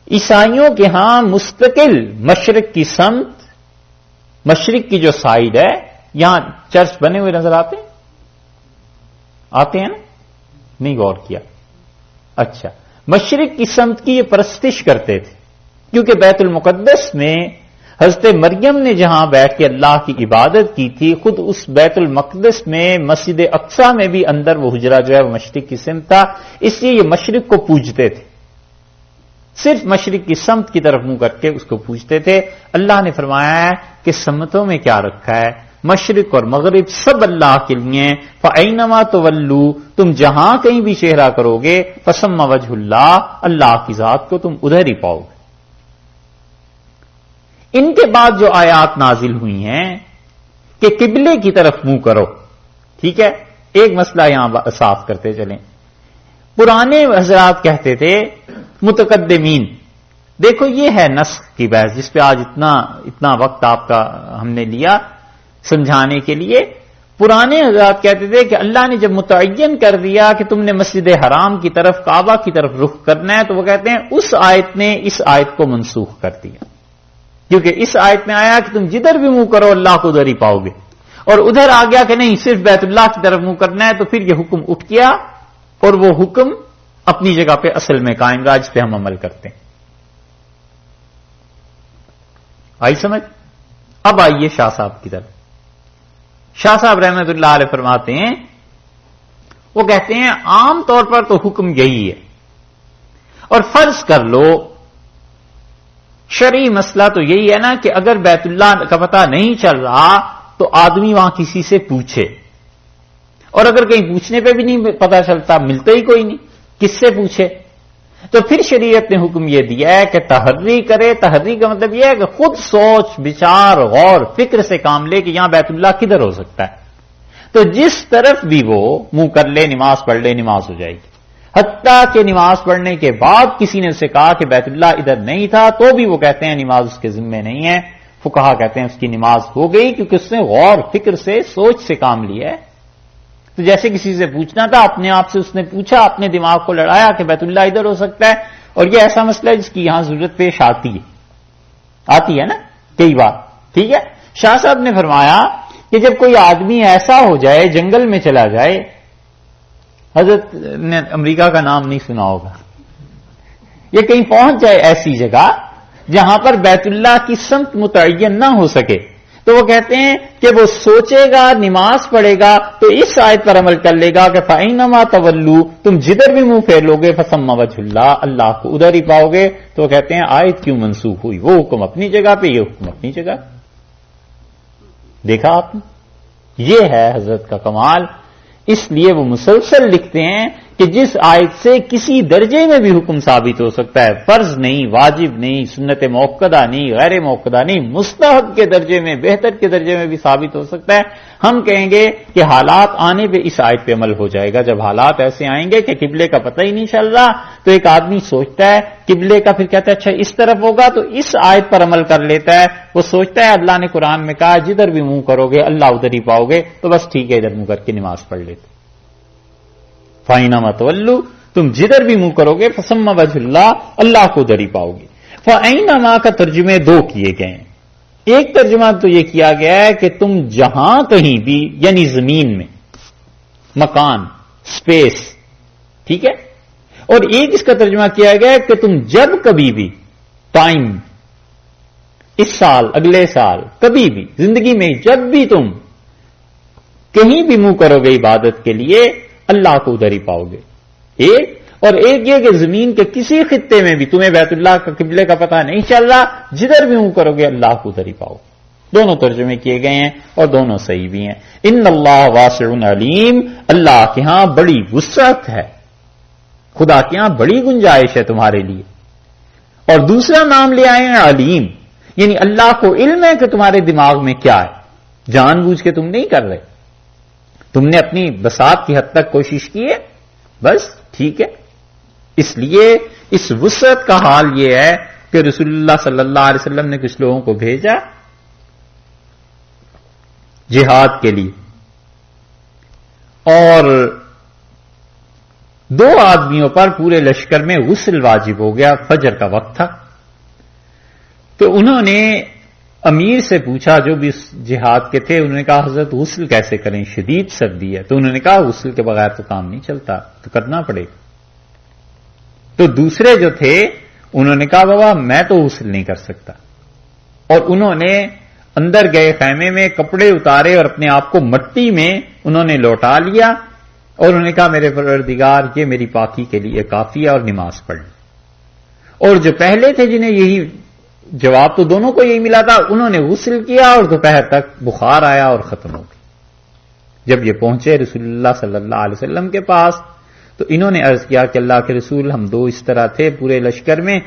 عیسائیوں کے ہاں مستقل مشرق کی سمت، مشرق کی جو سائڈ ہے، یہاں چرچ بنے ہوئے نظر آتے ہیں نا؟ نہیں غور کیا. اچھا، مشرق کی سمت کی یہ پرستش کرتے تھے، کیونکہ بیت المقدس میں حضرت مریم نے جہاں بیٹھ کے اللہ کی عبادت کی تھی، خود اس بیت المقدس میں مسجد اقصی میں بھی اندر وہ حجرہ جو ہے وہ مشرق کی سمت تھا. اس لیے یہ مشرق کو پوجتے تھے. صرف مشرق کی سمت کی طرف منہ کر کے اس کو پوچھتے تھے. اللہ نے فرمایا ہے کہ سمتوں میں کیا رکھا ہے، مشرق اور مغرب سب اللہ کے لیے. فَأَيْنَمَا تُوَلُّوا، تم جہاں کہیں بھی چہرہ کرو گے، فَثَمَّ وَجْهُ اللَّهِ، اللہ کی ذات کو تم ادھر ہی پاؤ گے. ان کے بعد جو آیات نازل ہوئی ہیں کہ قبلے کی طرف منہ کرو، ٹھیک ہے، ایک مسئلہ یہاں صاف کرتے چلیں. پرانے حضرات کہتے تھے متقدمین، دیکھو یہ ہے نسخ کی بحث جس پہ آج اتنا وقت آپ کا ہم نے لیا سمجھانے کے لیے. پرانے حضرات کہتے تھے کہ اللہ نے جب متعین کر دیا کہ تم نے مسجد حرام کی طرف کعبہ کی طرف رخ کرنا ہے، تو وہ کہتے ہیں اس آیت نے اس آیت کو منسوخ کر دیا، کیونکہ اس آیت میں آیا کہ تم جدھر بھی منہ کرو اللہ کو ادھر ہی پاؤ گے، اور ادھر آ گیا کہ نہیں صرف بیت اللہ کی طرف منہ کرنا ہے. تو پھر یہ حکم اٹھ گیا اور وہ حکم اپنی جگہ پہ اصل میں قائم رہا جس پہ ہم عمل کرتے ہیں. آئی سمجھ؟ اب آئیے شاہ صاحب کی طرف. شاہ صاحب رحمت اللہ علیہ فرماتے ہیں، وہ کہتے ہیں عام طور پر تو حکم یہی ہے، اور فرض کر لو شرعی مسئلہ تو یہی ہے نا کہ اگر بیت اللہ کا پتہ نہیں چل رہا تو آدمی وہاں کسی سے پوچھے، اور اگر کہیں پوچھنے پہ بھی نہیں پتہ چلتا، ملتا ہی کوئی نہیں، کس سے پوچھے؟ تو پھر شریعت نے حکم یہ دیا ہے کہ تحری کرے. تحری کا مطلب یہ ہے کہ خود سوچ بچار غور فکر سے کام لے کہ یہاں بیت اللہ کدھر ہو سکتا ہے. تو جس طرف بھی وہ منہ کر لے، نماز پڑھ لے، نماز ہو جائے گی. حتیٰ کہ نماز پڑھنے کے بعد کسی نے اسے کہا کہ بیت اللہ ادھر نہیں تھا، تو بھی وہ کہتے ہیں نماز اس کے ذمے نہیں ہے. فقہا کہتے ہیں اس کی نماز ہو گئی، کیونکہ اس نے غور فکر سے سوچ سے کام لیا ہے. تو جیسے کسی سے پوچھنا تھا، اپنے آپ سے اس نے پوچھا، اپنے دماغ کو لڑایا کہ بیت اللہ ادھر ہو سکتا ہے. اور یہ ایسا مسئلہ ہے جس کی یہاں ضرورت پیش آتی ہے نا کئی بار. ٹھیک ہے، شاہ صاحب نے فرمایا کہ جب کوئی آدمی ایسا ہو جائے، جنگل میں چلا جائے، حضرت نے امریکہ کا نام نہیں سنا ہوگا، یہ کہیں پہنچ جائے ایسی جگہ جہاں پر بیت اللہ کی سمت متعین نہ ہو سکے، تو وہ کہتے ہیں کہ وہ سوچے گا، نماز پڑھے گا، تو اس آیت پر عمل کر لے گا کہ فَأَيْنَمَا تَوَلُّوا، تم جدھر بھی منہ پھیر لو گے فَثَمَّ وَجْهُ اللَّهِ، اللہ کو ادھر ہی پاؤ گے. تو وہ کہتے ہیں آیت کیوں منسوخ ہوئی؟ وہ حکم اپنی جگہ پہ، یہ حکم اپنی جگہ. دیکھا آپ نے، یہ ہے حضرت کا کمال. اس لیے وہ مسلسل لکھتے ہیں کہ جس آیت سے کسی درجے میں بھی حکم ثابت ہو سکتا ہے، فرض نہیں، واجب نہیں، سنت موقدہ نہیں، غیر موقدہ نہیں، مستحب کے درجے میں، بہتر کے درجے میں بھی ثابت ہو سکتا ہے، ہم کہیں گے کہ حالات آنے پہ اس آیت پہ عمل ہو جائے گا. جب حالات ایسے آئیں گے کہ قبلے کا پتہ ہی نہیں چل رہا، تو ایک آدمی سوچتا ہے قبلے کا، پھر کہتا ہے اچھا اس طرف ہوگا، تو اس آیت پر عمل کر لیتا ہے. وہ سوچتا ہے اللہ نے قرآن میں کہا جدھر بھی منہ کرو گے اللہ ادھر ہی پاؤ گے، تو بس ٹھیک ہے ادھر منہ کر کے نماز پڑھ لیتے. فَأَيْنَمَا تُوَلُّوا، تم جدھر بھی منہ کرو گے فَثَمَّ وَجْهُ اللَّهِ، اللہ کو ادھر ہی پاؤ گے. فَأَيْنَمَا کا ترجمے دو کیے گئے ہیں. ایک ترجمہ تو یہ کیا گیا ہے کہ تم جہاں کہیں بھی، یعنی زمین میں، مکان، سپیس، ٹھیک ہے. اور ایک اس کا ترجمہ کیا گیا ہے کہ تم جب کبھی بھی، ٹائم، اس سال، اگلے سال، کبھی بھی زندگی میں جب بھی تم کہیں بھی منہ کرو گے عبادت کے لیے اللہ کو ادھر ہی پاؤ گے. ایک اور ایک یہ کہ زمین کے کسی خطے میں بھی تمہیں بیت اللہ کا قبلے کا پتہ نہیں چل رہا، جدھر بھی منہ کرو گے اللہ کو ادھر ہی پاؤ. دونوں ترجمے کیے گئے ہیں اور دونوں صحیح بھی ہیں. ان اللہ واسع علیم، اللہ کے ہاں بڑی وسعت ہے، خدا کے ہاں بڑی گنجائش ہے تمہارے لیے. اور دوسرا نام لے آئے ہیں علیم، یعنی اللہ کو علم ہے کہ تمہارے دماغ میں کیا ہے، جان بوجھ کے تم نہیں کر رہے، تم نے اپنی بساط کی حد تک کوشش کی ہے، بس ٹھیک ہے. اس لیے اس وسعت کا حال یہ ہے کہ رسول اللہ صلی اللہ علیہ وسلم نے کچھ لوگوں کو بھیجا جہاد کے لیے، اور 2 آدمیوں پر پورے لشکر میں غسل واجب ہو گیا، فجر کا وقت تھا. تو انہوں نے امیر سے پوچھا جو بھی جہاد کے تھے، انہوں نے کہا حضرت غسل کیسے کریں، شدید سردی ہے. تو انہوں نے کہا غسل کے بغیر تو کام نہیں چلتا، تو کرنا پڑے گا. تو دوسرے جو تھے انہوں نے کہا بابا میں تو غسل نہیں کر سکتا، اور انہوں نے اندر گئے خیمے میں، کپڑے اتارے اور اپنے آپ کو مٹی میں انہوں نے لوٹا لیا، اور انہوں نے کہا میرے پروردگار یہ میری پاکی کے لیے کافی ہے، اور نماز پڑھ لی. اور جو پہلے تھے جنہیں یہی جواب تو دونوں کو یہی ملا تھا، انہوں نے غسل کیا اور دوپہر تک بخار آیا اور ختم ہو گئی۔ جب یہ پہنچے رسول اللہ صلی اللہ علیہ وسلم کے پاس تو انہوں نے عرض کیا کہ اللہ کے رسول، ہم دو اس طرح تھے پورے لشکر میں،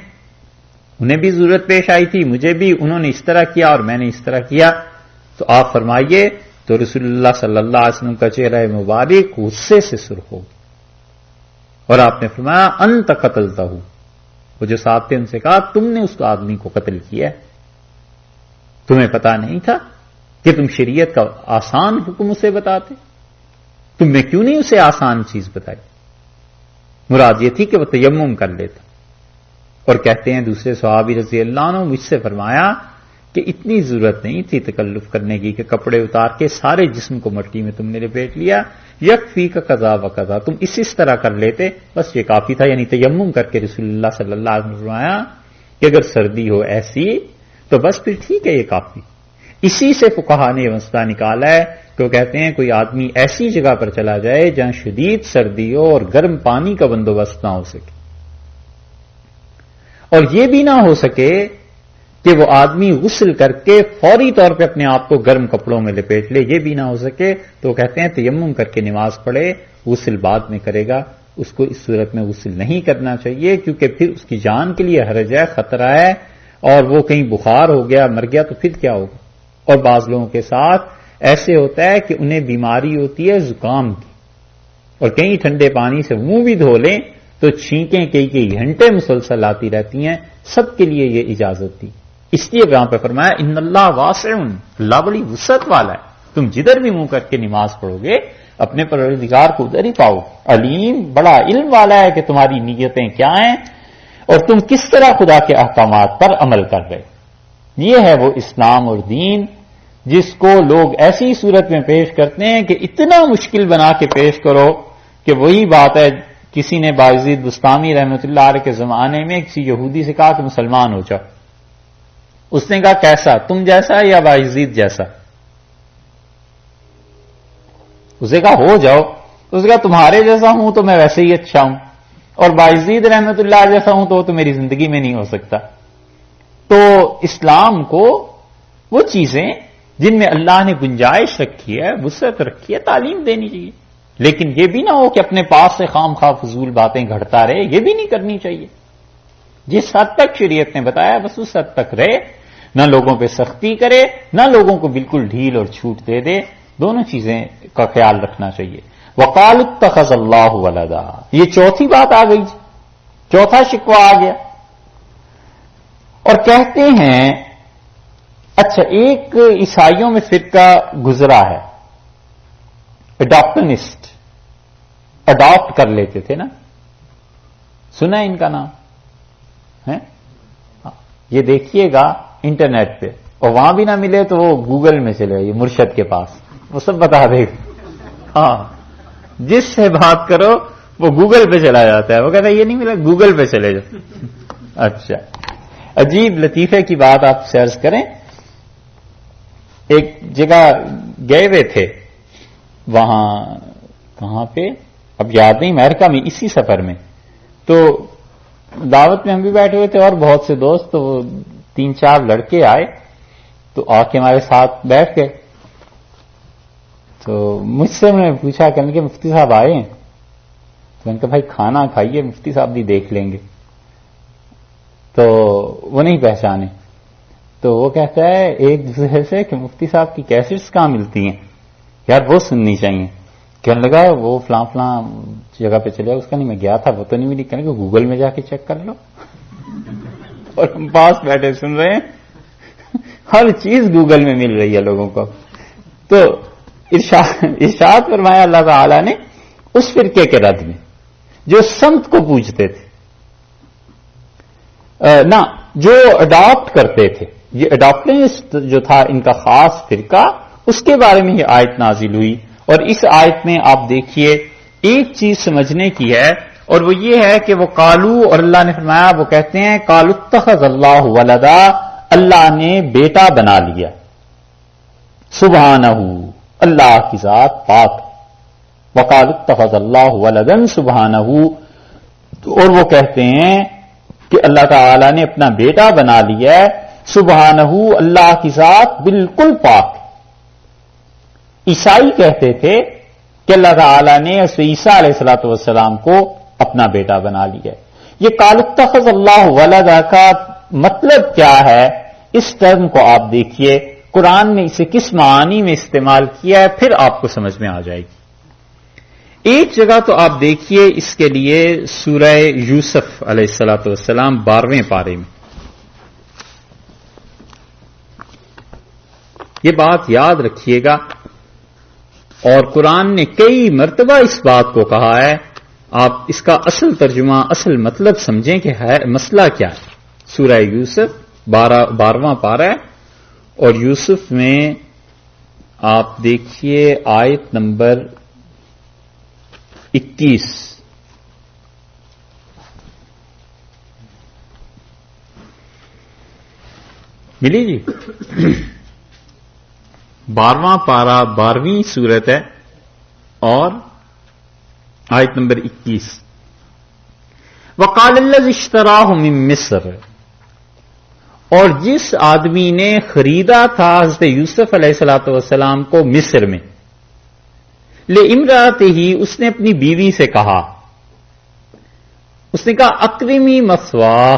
انہیں بھی ضرورت پیش آئی تھی، مجھے بھی، انہوں نے اس طرح کیا اور میں نے اس طرح کیا، تو آپ فرمائیے۔ تو رسول اللہ صلی اللہ علیہ وسلم کا چہرہ مبارک غصے سے سرخ ہو، اور آپ نے فرمایا انت قتلتہ، وہ جو صاحب تھے ان سے کہا تم نے اس آدمی کو قتل کیا، تمہیں پتا نہیں تھا کہ تم شریعت کا آسان حکم اسے بتاتے، تم نے کیوں نہیں اسے آسان چیز بتائی؟ مراد یہ تھی کہ وہ تیمم کر لیتا۔ اور کہتے ہیں دوسرے صحابی رضی اللہ عنہ، مجھ سے فرمایا کہ اتنی ضرورت نہیں تھی تکلف کرنے کی کہ کپڑے اتار کے سارے جسم کو مٹی میں تم نے لپیٹ لیا، یکفی کا قضا و قضا، تم اس طرح کر لیتے، بس یہ کافی تھا۔ یعنی تیمم کر کے رسول اللہ صلی اللہ علیہ وسلم نے فرمایا کہ اگر سردی ہو ایسی تو بس پھر ٹھیک ہے، یہ کافی۔ اسی سے فقہا نے یہ مسئلہ نکالا ہے کہ وہ کہتے ہیں کوئی آدمی ایسی جگہ پر چلا جائے جہاں شدید سردی ہو اور گرم پانی کا بندوبست نہ ہو سکے، اور یہ بھی نہ ہو سکے کہ وہ آدمی غسل کر کے فوری طور پہ اپنے آپ کو گرم کپڑوں میں لپیٹ لے، یہ بھی نہ ہو سکے تو وہ کہتے ہیں تیمم کر کے نماز پڑھے، غسل بعد میں کرے گا، اس کو اس صورت میں غسل نہیں کرنا چاہیے، کیونکہ پھر اس کی جان کے لیے حرج ہے، خطرہ ہے، اور وہ کہیں بخار ہو گیا مر گیا تو پھر کیا ہوگا۔ اور بعض لوگوں کے ساتھ ایسے ہوتا ہے کہ انہیں بیماری ہوتی ہے زکام کی، اور کہیں ٹھنڈے پانی سے منہ بھی دھو لیں تو چھینکیں کئی گھنٹے مسلسل آتی رہتی ہیں، سب کے لیے یہ اجازت دی۔ اس لیے یہاں پہ فرمایا ان اللہ واسع، اللہ بڑی وسعت والا ہے، تم جدھر بھی منہ کر کے نماز پڑھو گے اپنے پروردگار کو ادھر ہی پاؤ، علیم بڑا علم والا ہے کہ تمہاری نیتیں کیا ہیں اور تم کس طرح خدا کے احکامات پر عمل کر رہے۔ یہ ہے وہ اسلام اور دین جس کو لوگ ایسی صورت میں پیش کرتے ہیں کہ اتنا مشکل بنا کے پیش کرو کہ وہی بات ہے، کسی نے باعزید بستامی رحمۃ اللہ علیہ کے زمانے میں کسی یہودی سے کہا کہ مسلمان ہو جاؤ، اس نے کہا کیسا، تم جیسا یا باعزید جیسا؟ اسے کہا ہو جاؤ، اس نے کہا تمہارے جیسا ہوں تو میں ویسے ہی اچھا ہوں، اور باعزید رحمۃ اللہ جیسا ہوں تو میری زندگی میں نہیں ہو سکتا۔ تو اسلام کو وہ چیزیں جن میں اللہ نے گنجائش رکھی ہے، وسعت رکھی ہے، تعلیم دینی چاہیے، لیکن یہ بھی نہ ہو کہ اپنے پاس سے خام خواہ فضول باتیں گھڑتا رہے، یہ بھی نہیں کرنی چاہیے۔ جس حد تک شریعت نے بتایا بس اس حد تک رہے، نہ لوگوں پہ سختی کرے نہ لوگوں کو بالکل ڈھیل اور چھوٹ دے دے، دونوں چیزیں کا خیال رکھنا چاہیے۔ وقالوا اتخذ اللہ ولدا، یہ چوتھی بات آ گئی، چوتھا شکوہ آ گیا، اور کہتے ہیں اچھا ایک عیسائیوں میں فرقہ گزرا ہے اڈاپٹنسٹ، اڈاپٹ کر لیتے تھے نا، سنا ہے ان کا نام ہے؟ یہ دیکھیے گا انٹرنیٹ پہ، اور وہاں بھی نہ ملے تو وہ گوگل میں چلے یہ مرشد کے پاس، وہ سب بتا دے گا۔ ہاں جس سے بات کرو وہ گوگل پہ چلا جاتا ہے، وہ کہتا ہے یہ نہیں ملا، گوگل پہ چلے جاؤ۔ اچھا عجیب لطیفے کی بات آپ سے عرض کریں، ایک جگہ گئے ہوئے تھے، وہاں کہاں پہ اب یاد نہیں، امریکہ میں اسی سفر میں، تو دعوت میں ہم بھی بیٹھے ہوئے تھے اور بہت سے دوست، تو وہ 3-4 لڑکے آئے تو آ کے ہمارے ساتھ بیٹھ گئے، تو مجھ سے انہوں نے پوچھا کہ مفتی صاحب آئے ہیں، تو میں نے کہا بھائی کھانا کھائیے، مفتی صاحب بھی دیکھ لیں گے، تو وہ نہیں پہچانے، تو وہ کہتا ہے ایک دوسرے سے کہ مفتی صاحب کی کیسٹس کہاں ملتی ہیں یار، وہ سننی چاہیے۔ کہنے لگا وہ فلاں فلاں جگہ پہ چلے، اس کا نہیں میں گیا تھا، وہ تو نہیں ملی، کہنے کہ گوگل میں جا کے چیک کر لو، اور ہم پاس بیٹھے سن رہے ہیں، ہر چیز گوگل میں مل رہی ہے لوگوں کو۔ تو ارشاد فرمایا اللہ تعالی نے اس فرقے کے رد میں جو سمت کو پوجتے تھے، نہ جو اڈاپٹ کرتے تھے، یہ اڈاپٹنسٹ جو تھا ان کا خاص فرقہ، اس کے بارے میں یہ آیت نازل ہوئی۔ اور اس آیت میں آپ دیکھیے ایک چیز سمجھنے کی ہے، اور وہ یہ ہے کہ وہ قالو، اور اللہ نے فرمایا، وہ کہتے ہیں قالوا اتخذ اللہ ولدا، اللہ نے بیٹا بنا لیا، سبحانہ، اللہ کی ذات پاک، وقالوا اتخذ اللہ ولدا سبحانہ، اور وہ کہتے ہیں کہ اللہ تعالی نے اپنا بیٹا بنا لیا ہے. سبحانہ، اللہ کی ذات بالکل پاک. عیسائی کہتے تھے کہ اللہ تعالی نے عیسیٰ علیہ الصلوۃ والسلام کو اپنا بیٹا بنا لیا ہے. یہ قال اتخذ اللہ ولدا کا مطلب کیا ہے؟ اس ٹرم کو آپ دیکھیے قرآن نے اسے کس معنی میں استعمال کیا ہے، پھر آپ کو سمجھ میں آ جائے گی. ایک جگہ تو آپ دیکھیے اس کے لیے سورہ یوسف علیہ الصلوۃ والسلام 12ویں پارے میں. یہ بات یاد رکھیے گا، اور قرآن نے کئی مرتبہ اس بات کو کہا ہے. آپ اس کا اصل ترجمہ، اصل مطلب سمجھیں کہ ہے مسئلہ کیا ہے. سورہ یوسف 12واں پارہ ہے، اور یوسف میں آپ دیکھیے آیت نمبر 21. ملی جی؟ 12واں پارہ 12ویں سورت ہے، اور آیت نمبر 21. وقال الذی اشتراہ من مصر، اور جس آدمی نے خریدا تھا حضرت یوسف علیہ الصلوۃ والسلام کو مصر میں، لامرأتہ، اس نے اپنی بیوی سے کہا، اس نے کہا اکرمی مثواہ،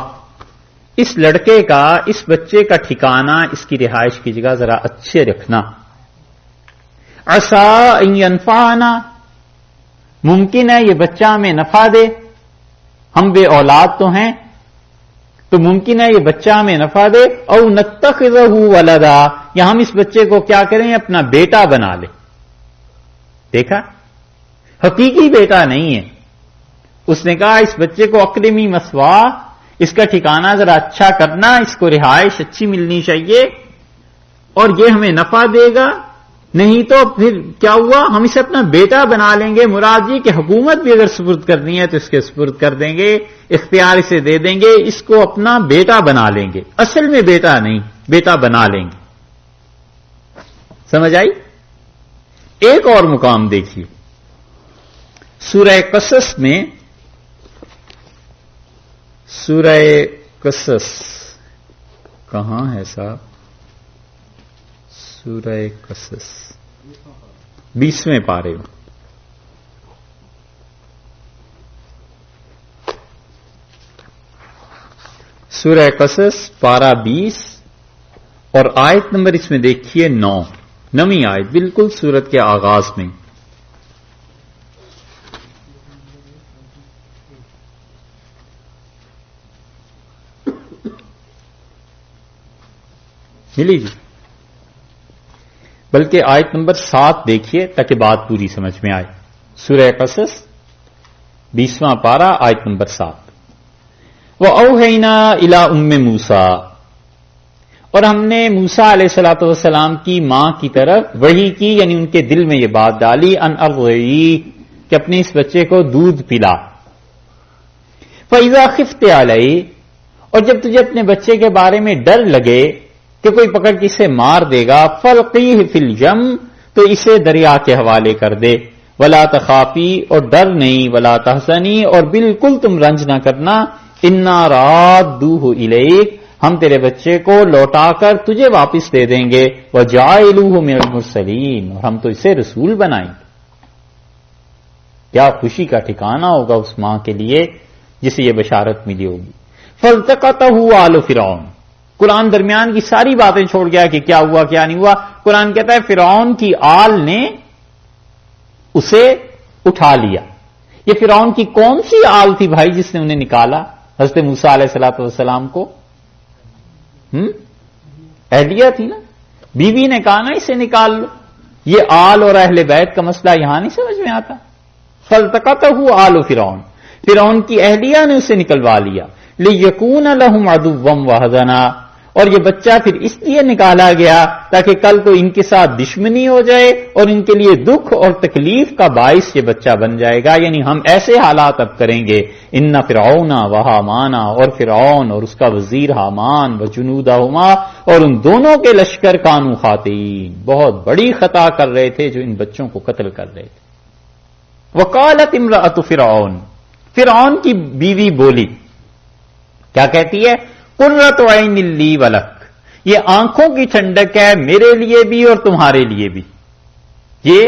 اس لڑکے کا، اس بچے کا ٹھکانہ، اس کی رہائش کی جگہ ذرا اچھے رکھنا. عسیٰ ان ینفعنا، ممکن ہے یہ بچہ ہمیں نفع دے، ہم بے اولاد تو ہیں تو ممکن ہے یہ بچہ ہمیں نفع دے. او نتخذہ ولدا، یا ہم اس بچے کو کیا کریں، اپنا بیٹا بنا لیں. دیکھا، حقیقی بیٹا نہیں ہے. اس نے کہا اس بچے کو اکرمی مثواہ، اس کا ٹھکانہ ذرا اچھا کرنا، اس کو رہائش اچھی ملنی چاہیے، اور یہ ہمیں نفع دے گا. نہیں تو پھر کیا ہوا، ہم اسے اپنا بیٹا بنا لیں گے. مراد یہ کہ حکومت بھی اگر سپرد کرنی ہے تو اس کے سپرد کر دیں گے، اختیار اسے دے دیں گے، اس کو اپنا بیٹا بنا لیں گے. اصل میں بیٹا نہیں، بیٹا بنا لیں گے. سمجھ آئی؟ ایک اور مقام دیکھیے سورہ قصص میں. سورہ قصص کہاں ہے صاحب؟ سورہ قصص 20ویں پارے میں. سورہ قصص پارہ 20 اور آیت نمبر اس میں دیکھیے 9، 9ویں آیت بالکل سورت کے آغاز میں. ملی جی؟ بلکہ آیت نمبر 7 دیکھیے تاکہ بات پوری سمجھ میں آئے. سورہ قصص 20واں پارہ آیت نمبر 7. وَأَوْحَيْنَا إِلَىٰ أُمِّ مُوسَىٰ، اور ہم نے موسیٰ علیہ الصلوۃ والسلام کی ماں کی طرف وحی کی، یعنی ان کے دل میں یہ بات ڈالی، ان ارضعی، کہ اپنے اس بچے کو دودھ پلا. فَإِذَا خِفْتِ عَلَيْهِ، اور جب تجھے اپنے بچے کے بارے میں ڈر لگے کہ کوئی پکڑ کے اسے مار دے گا، فَالْقِيهِ فِي الْيَمِّ، تو اسے دریا کے حوالے کر دے. وَلَا تَخَافِي، اور ڈر نہیں، وَلَا تَحْزَنِي، اور بالکل تم رنج نہ کرنا. إِنَّا رَادُّوهُ إِلَيْكَ، ہم تیرے بچے کو لوٹا کر تجھے واپس دے دیں گے. وَجَاعِلُوهُ مِنَ الْمُرْسَلِينَ، اور ہم تو اسے رسول بنائیں گے. کیا خوشی کا ٹھکانہ ہوگا اس ماں کے لیے جسے یہ بشارت ملی ہوگی. فَالْتَقَطَهُ آلُ فِرْعَوْنَ، قرآن درمیان کی ساری باتیں چھوڑ گیا کہ کیا ہوا کیا نہیں ہوا. قرآن کہتا ہے فرعون کی آل نے اسے اٹھا لیا. یہ فرعون کی کون سی آل تھی بھائی جس نے انہیں نکالا حضرت موسیٰ علیہ الصلوۃ والسلام کو؟ اہلیہ تھی نا، بیوی نے کہا نا اسے نکال لو. یہ آل اور اہل بیت کا مسئلہ یہاں نہیں سمجھ میں آتا. فَالْتَقَطَهُ آلُ فِرْعَوْنَ، فرعون کی اہلیہ نے اسے نکلوا لیا. لِيَكُونَ لَهُمْ عَدُوًّا وَحَزَنًا، اور یہ بچہ پھر اس لیے نکالا گیا تاکہ کل کو ان کے ساتھ دشمنی ہو جائے اور ان کے لیے دکھ اور تکلیف کا باعث یہ بچہ بن جائے گا. یعنی ہم ایسے حالات اب کریں گے. ان فرعون وحامان، اور فرعون اور اس کا وزیر حامان، وجنودہما، اور ان دونوں کے لشکر، کانوا خاطئین، بہت بڑی خطا کر رہے تھے جو ان بچوں کو قتل کر رہے تھے. وقالت امرأۃ فرعون، فرعون کی بیوی بولی، کیا کہتی ہے؟ قرۃ عین لی ولک، یہ آنکھوں کی ٹھنڈک ہے میرے لیے بھی اور تمہارے لیے بھی، یہ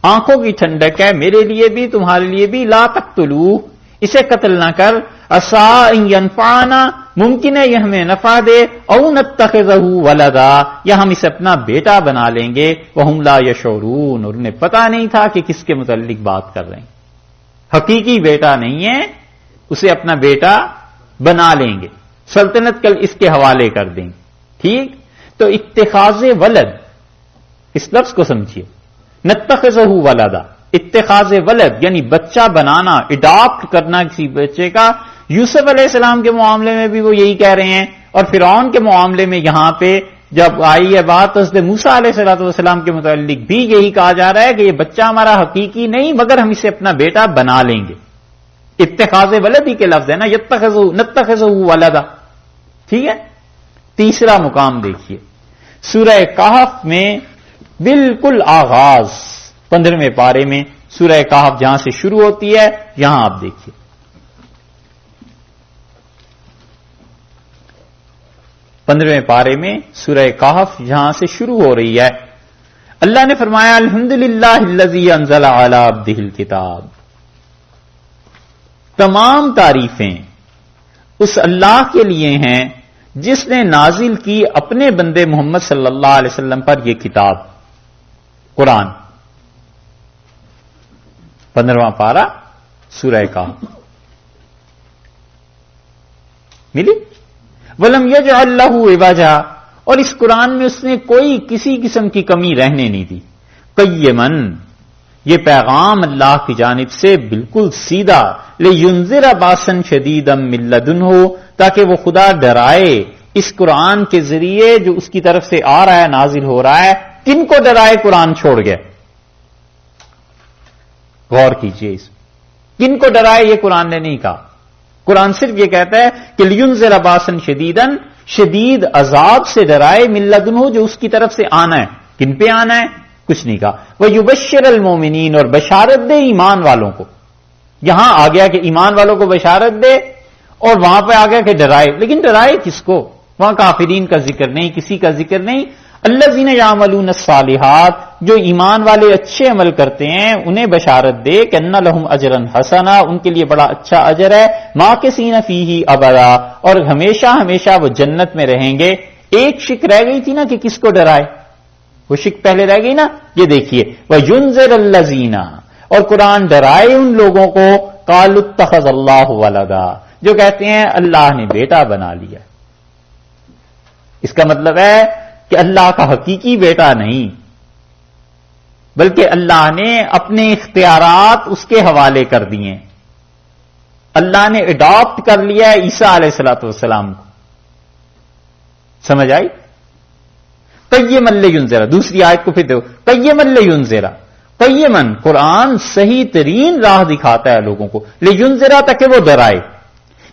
آنکھوں کی ٹھنڈک ہے میرے لیے بھی تمہارے لیے بھی، لا تقتلوہ، اسے قتل نہ کر، عسیٰ ان ینفعنا، ممکن ہے یہ ہمیں نفع دے، او نتخذہ ولدا، یا ہم اسے اپنا بیٹا بنا لیں گے، وہم لا یشعرون، اور انہیں پتا نہیں تھا کہ کس کے متعلق بات کر رہے ہیں، حقیقی بیٹا نہیں ہے، اسے اپنا بیٹا بنا لیں گے، سلطنت کل اس کے حوالے کر دیں گے، ٹھیک؟ تو اتخاذ ولد، اس لفظ کو سمجھیے، نتخذہ ولدا، اتخاذ ولد یعنی بچہ بنانا، اڈاپٹ کرنا کسی بچے کا، یوسف علیہ السلام کے معاملے میں بھی وہ یہی کہہ رہے ہیں، اور فرعون کے معاملے میں یہاں پہ جب آئی ہے بات حضرت موسیٰ علیہ السلام کے متعلق بھی یہی کہا جا رہا ہے کہ یہ بچہ ہمارا حقیقی نہیں مگر ہم اسے اپنا بیٹا بنا لیں گے، اتخاذ ولد ہی کے لفظ ہے نا، نتخذہ ولدا، ٹھیک ہے؟ تیسرا مقام دیکھیے سورہ کہف میں بالکل آغاز 15ویں پارے میں، سورہ کہف جہاں سے شروع ہوتی ہے، یہاں آپ دیکھیے 15ویں پارے میں سورہ کہف جہاں سے شروع ہو رہی ہے، اللہ نے فرمایا الحمدللہ الذی انزل علی عبدہ الکتاب، تمام تعریفیں اس اللہ کے لیے ہیں جس نے نازل کی اپنے بندے محمد صلی اللہ علیہ وسلم پر یہ کتاب قرآن۔ 15واں پارہ سورہ کہف ملی، وَلَمْ يَجْعَلْ لَهُ عِوَجًا، اور اس قرآن میں اس نے کوئی کسی قسم کی کمی رہنے نہیں دی، قیماً، یہ پیغام اللہ کی جانب سے بالکل سیدھا، لِيُنذِرَ بَأْسًا شَدِيدًا مِّن لَّدُنْهُ، تاکہ وہ خدا ڈرائے اس قرآن کے ذریعے جو اس کی طرف سے آ رہا ہے، نازل ہو رہا ہے، کن کو ڈرائے؟ قرآن چھوڑ گیا، غور کیجئے اس، کن کو ڈرائے؟ یہ قرآن نے نہیں کہا، قرآن صرف یہ کہتا ہے کہ لِيُنذِرَ بَأْسًا شَدِيدًا، شدید عذاب سے ڈرائے، مِن لَّدُنْهُ، جو اس کی طرف سے آنا ہے، کن پہ آنا ہے؟ کچھ نہیں کہا، وَيُبَشِّرَ الْمُؤْمِنِينَ، اور بشارت دے ایمان والوں کو، یہاں آ گیا کہ ایمان والوں کو بشارت دے، اور وہاں پہ آ گیا کہ ڈرائے، لیکن ڈرائے کس کو؟ وہاں کافرین کا ذکر نہیں، کسی کا ذکر نہیں، الذین یعملون الصالحات، جو ایمان والے اچھے عمل کرتے ہیں انہیں بشارت دے کہ ان لہم اجرا حسنا، ان کے لیے بڑا اچھا اجر ہے، ماکثین فیہ ابدا، اور ہمیشہ ہمیشہ وہ جنت میں رہیں گے۔ ایک شک رہ گئی تھی نا کہ کس کو ڈرائے، وہ شک پہلے رہ گئی نا، یہ دیکھیے وَيُنذِرَ الَّذِينَ، اور قرآن ڈرائے ان لوگوں کو قالوا اتخذ اللہ ولدا، جو کہتے ہیں اللہ نے بیٹا بنا لیا۔ اس کا مطلب ہے کہ اللہ کا حقیقی بیٹا نہیں، بلکہ اللہ نے اپنے اختیارات اس کے حوالے کر دیے، اللہ نے اڈاپٹ کر لیا ہے عیسیٰ علیہ السلام کو، سمجھ آئی؟ قیماً لینذر، دوسری آیت کو پھر دیکھو، قیماً لینذر، قیماً قرآن صحیح ترین راہ دکھاتا ہے لوگوں کو، لینذر تاکہ وہ ڈرائے۔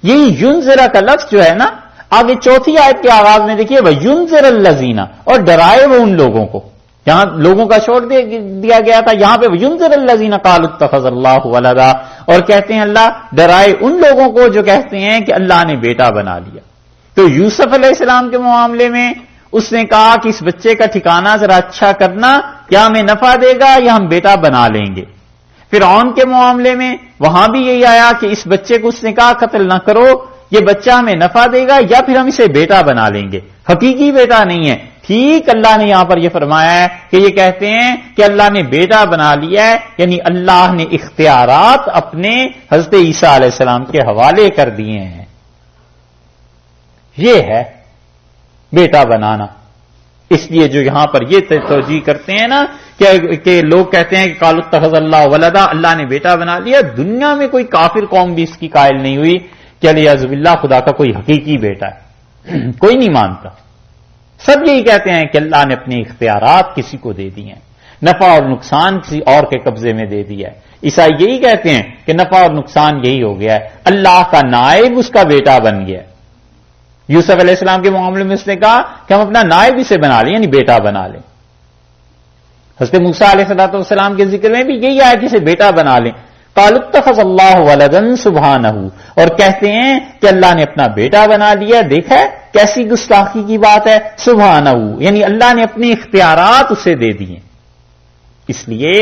یہی ینذر کا لفظ جو ہے نا آگے چوتھی آیت کے آغاز میں دیکھیے وَيُنذِرَ الَّذِينَ، اور ڈرائے وہ ان لوگوں کو، یہاں لوگوں کا چھوڑ دیا گیا تھا، یہاں پہ وَيُنذِرَ الَّذِينَ قَالُوا اتَّخَذَ اللَّهُ وَلَدًا، اور کہتے ہیں اللہ ڈرائے ان لوگوں کو جو کہتے ہیں کہ اللہ نے بیٹا بنا لیا۔ تو یوسف علیہ السلام کے معاملے میں اس نے کہا کہ اس بچے کا ٹھکانہ ذرا اچھا کرنا، یا ہمیں نفع دے گا یا ہم بیٹا بنا لیں گے۔ فرعون کے معاملے میں وہاں بھی یہی آیا کہ اس بچے کو اس نے کہا قتل نہ کرو، یہ بچہ ہمیں نفع دے گا یا پھر ہم اسے بیٹا بنا لیں گے، حقیقی بیٹا نہیں ہے۔ ٹھیک اللہ نے یہاں پر یہ فرمایا ہے کہ یہ کہتے ہیں کہ اللہ نے بیٹا بنا لیا ہے، یعنی اللہ نے اختیارات اپنے حضرت عیسیٰ علیہ السلام کے حوالے کر دیے ہیں، یہ ہے بیٹا بنانا۔ اس لیے جو یہاں پر یہ توجیہ کرتے ہیں نا کہ لوگ کہتے ہیں کہ قالوا اتخذ اللہ ولدا، اللہ نے بیٹا بنا لیا، دنیا میں کوئی کافر قوم بھی اس کی قائل نہیں ہوئی کہ علیہ باللہ خدا کا کوئی حقیقی بیٹا ہے، کوئی نہیں مانتا۔ سب یہی کہتے ہیں کہ اللہ نے اپنے اختیارات کسی کو دے دیے ہیں، نفع اور نقصان کسی اور کے قبضے میں دے دیا ہے۔ عیسائی یہی کہتے ہیں کہ نفع اور نقصان یہی ہو گیا ہے، اللہ کا نائب اس کا بیٹا بن گیا ہے۔ یوسف علیہ السلام کے معاملے میں اس نے کہا کہ ہم اپنا نائب اسے بنا لیں، یعنی بیٹا بنا لیں۔ حضرت موسیٰ علیہ السلام کے ذکر میں بھی یہی آیا کہ اسے بیٹا بنا لیں۔ قالوا اتخذ اللہ ولدا سبحانہ، اور کہتے ہیں کہ اللہ نے اپنا بیٹا بنا لیا. دیکھا ہے کیسی گستاخی کی بات ہے. سبحانہ یعنی اللہ نے اپنے اختیارات اسے دے دیے. اس لیے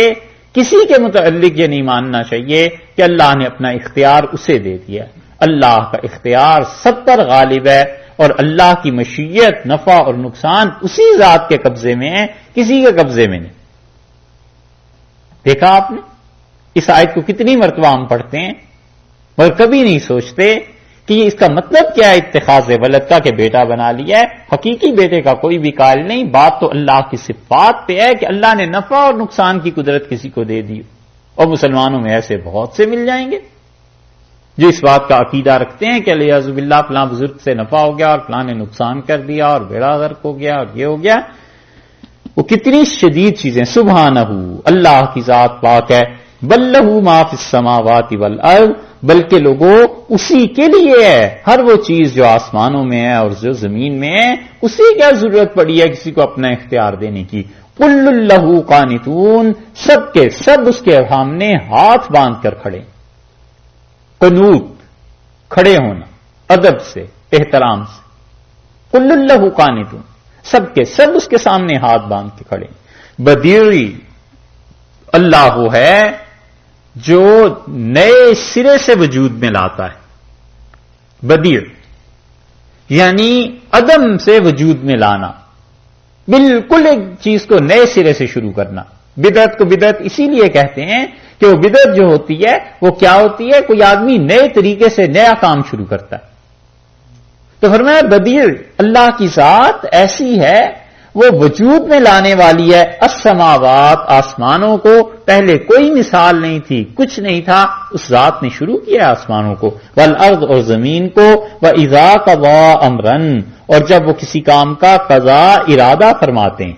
کسی کے متعلق یہ نہیں ماننا چاہیے کہ اللہ نے اپنا اختیار اسے دے دیا. اللہ کا اختیار سب پر غالب ہے، اور اللہ کی مشیت، نفع اور نقصان اسی ذات کے قبضے میں ہے، کسی کے قبضے میں نہیں. دیکھا آپ نے اس آیت کو کتنی مرتبہ ہم پڑھتے ہیں مگر کبھی نہیں سوچتے کہ یہ اس کا مطلب کیا ہے اتخاذ ولد کا، کہ بیٹا بنا لیا ہے. حقیقی بیٹے کا کوئی بھی قائل نہیں. بات تو اللہ کی صفات پہ ہے کہ اللہ نے نفع اور نقصان کی قدرت کسی کو دے دی، اور مسلمانوں میں ایسے بہت سے مل جائیں گے جو اس بات کا عقیدہ رکھتے ہیں کہ علیہ باللہ فلاں بزرگ سے نفع ہو گیا اور فلاں نے نقصان کر دیا اور بیڑا غرق ہو گیا اور یہ ہو گیا. وہ کتنی شدید چیزیں. سبحانہ اللہ کی ذات پاک ہے. بل لہ ما فی السماوات والارض، بلکہ لوگوں اسی کے لیے ہے ہر وہ چیز جو آسمانوں میں ہے اور جو زمین میں ہے. اسی کیا ضرورت پڑی ہے کسی کو اپنا اختیار دینے کی. کل لہ قانتون، سب کے سب اس کے سامنے ہاتھ باندھ کر کھڑے. قنوت کھڑے ہونا ادب سے، احترام سے. کل لہ قانتون، سب کے سب اس کے سامنے ہاتھ باندھ کے کھڑے. بدیعی، اللہ وہ ہے جو نئے سرے سے وجود میں لاتا ہے. بدیع یعنی عدم سے وجود میں لانا، بالکل ایک چیز کو نئے سرے سے شروع کرنا. بدعت کو بدعت اسی لیے کہتے ہیں کہ وہ بدعت جو ہوتی ہے وہ کیا ہوتی ہے؟ کوئی آدمی نئے طریقے سے نیا کام شروع کرتا ہے. تو فرمایا بدیع، اللہ کی ذات ایسی ہے وہ وجود میں لانے والی ہے. السماوات، آسمانوں کو پہلے کوئی مثال نہیں تھی، کچھ نہیں تھا، اس ذات نے شروع کیا آسمانوں کو. والارض، اور زمین کو. واذا قضى امرا، اور جب وہ کسی کام کا قضا ارادہ فرماتے ہیں.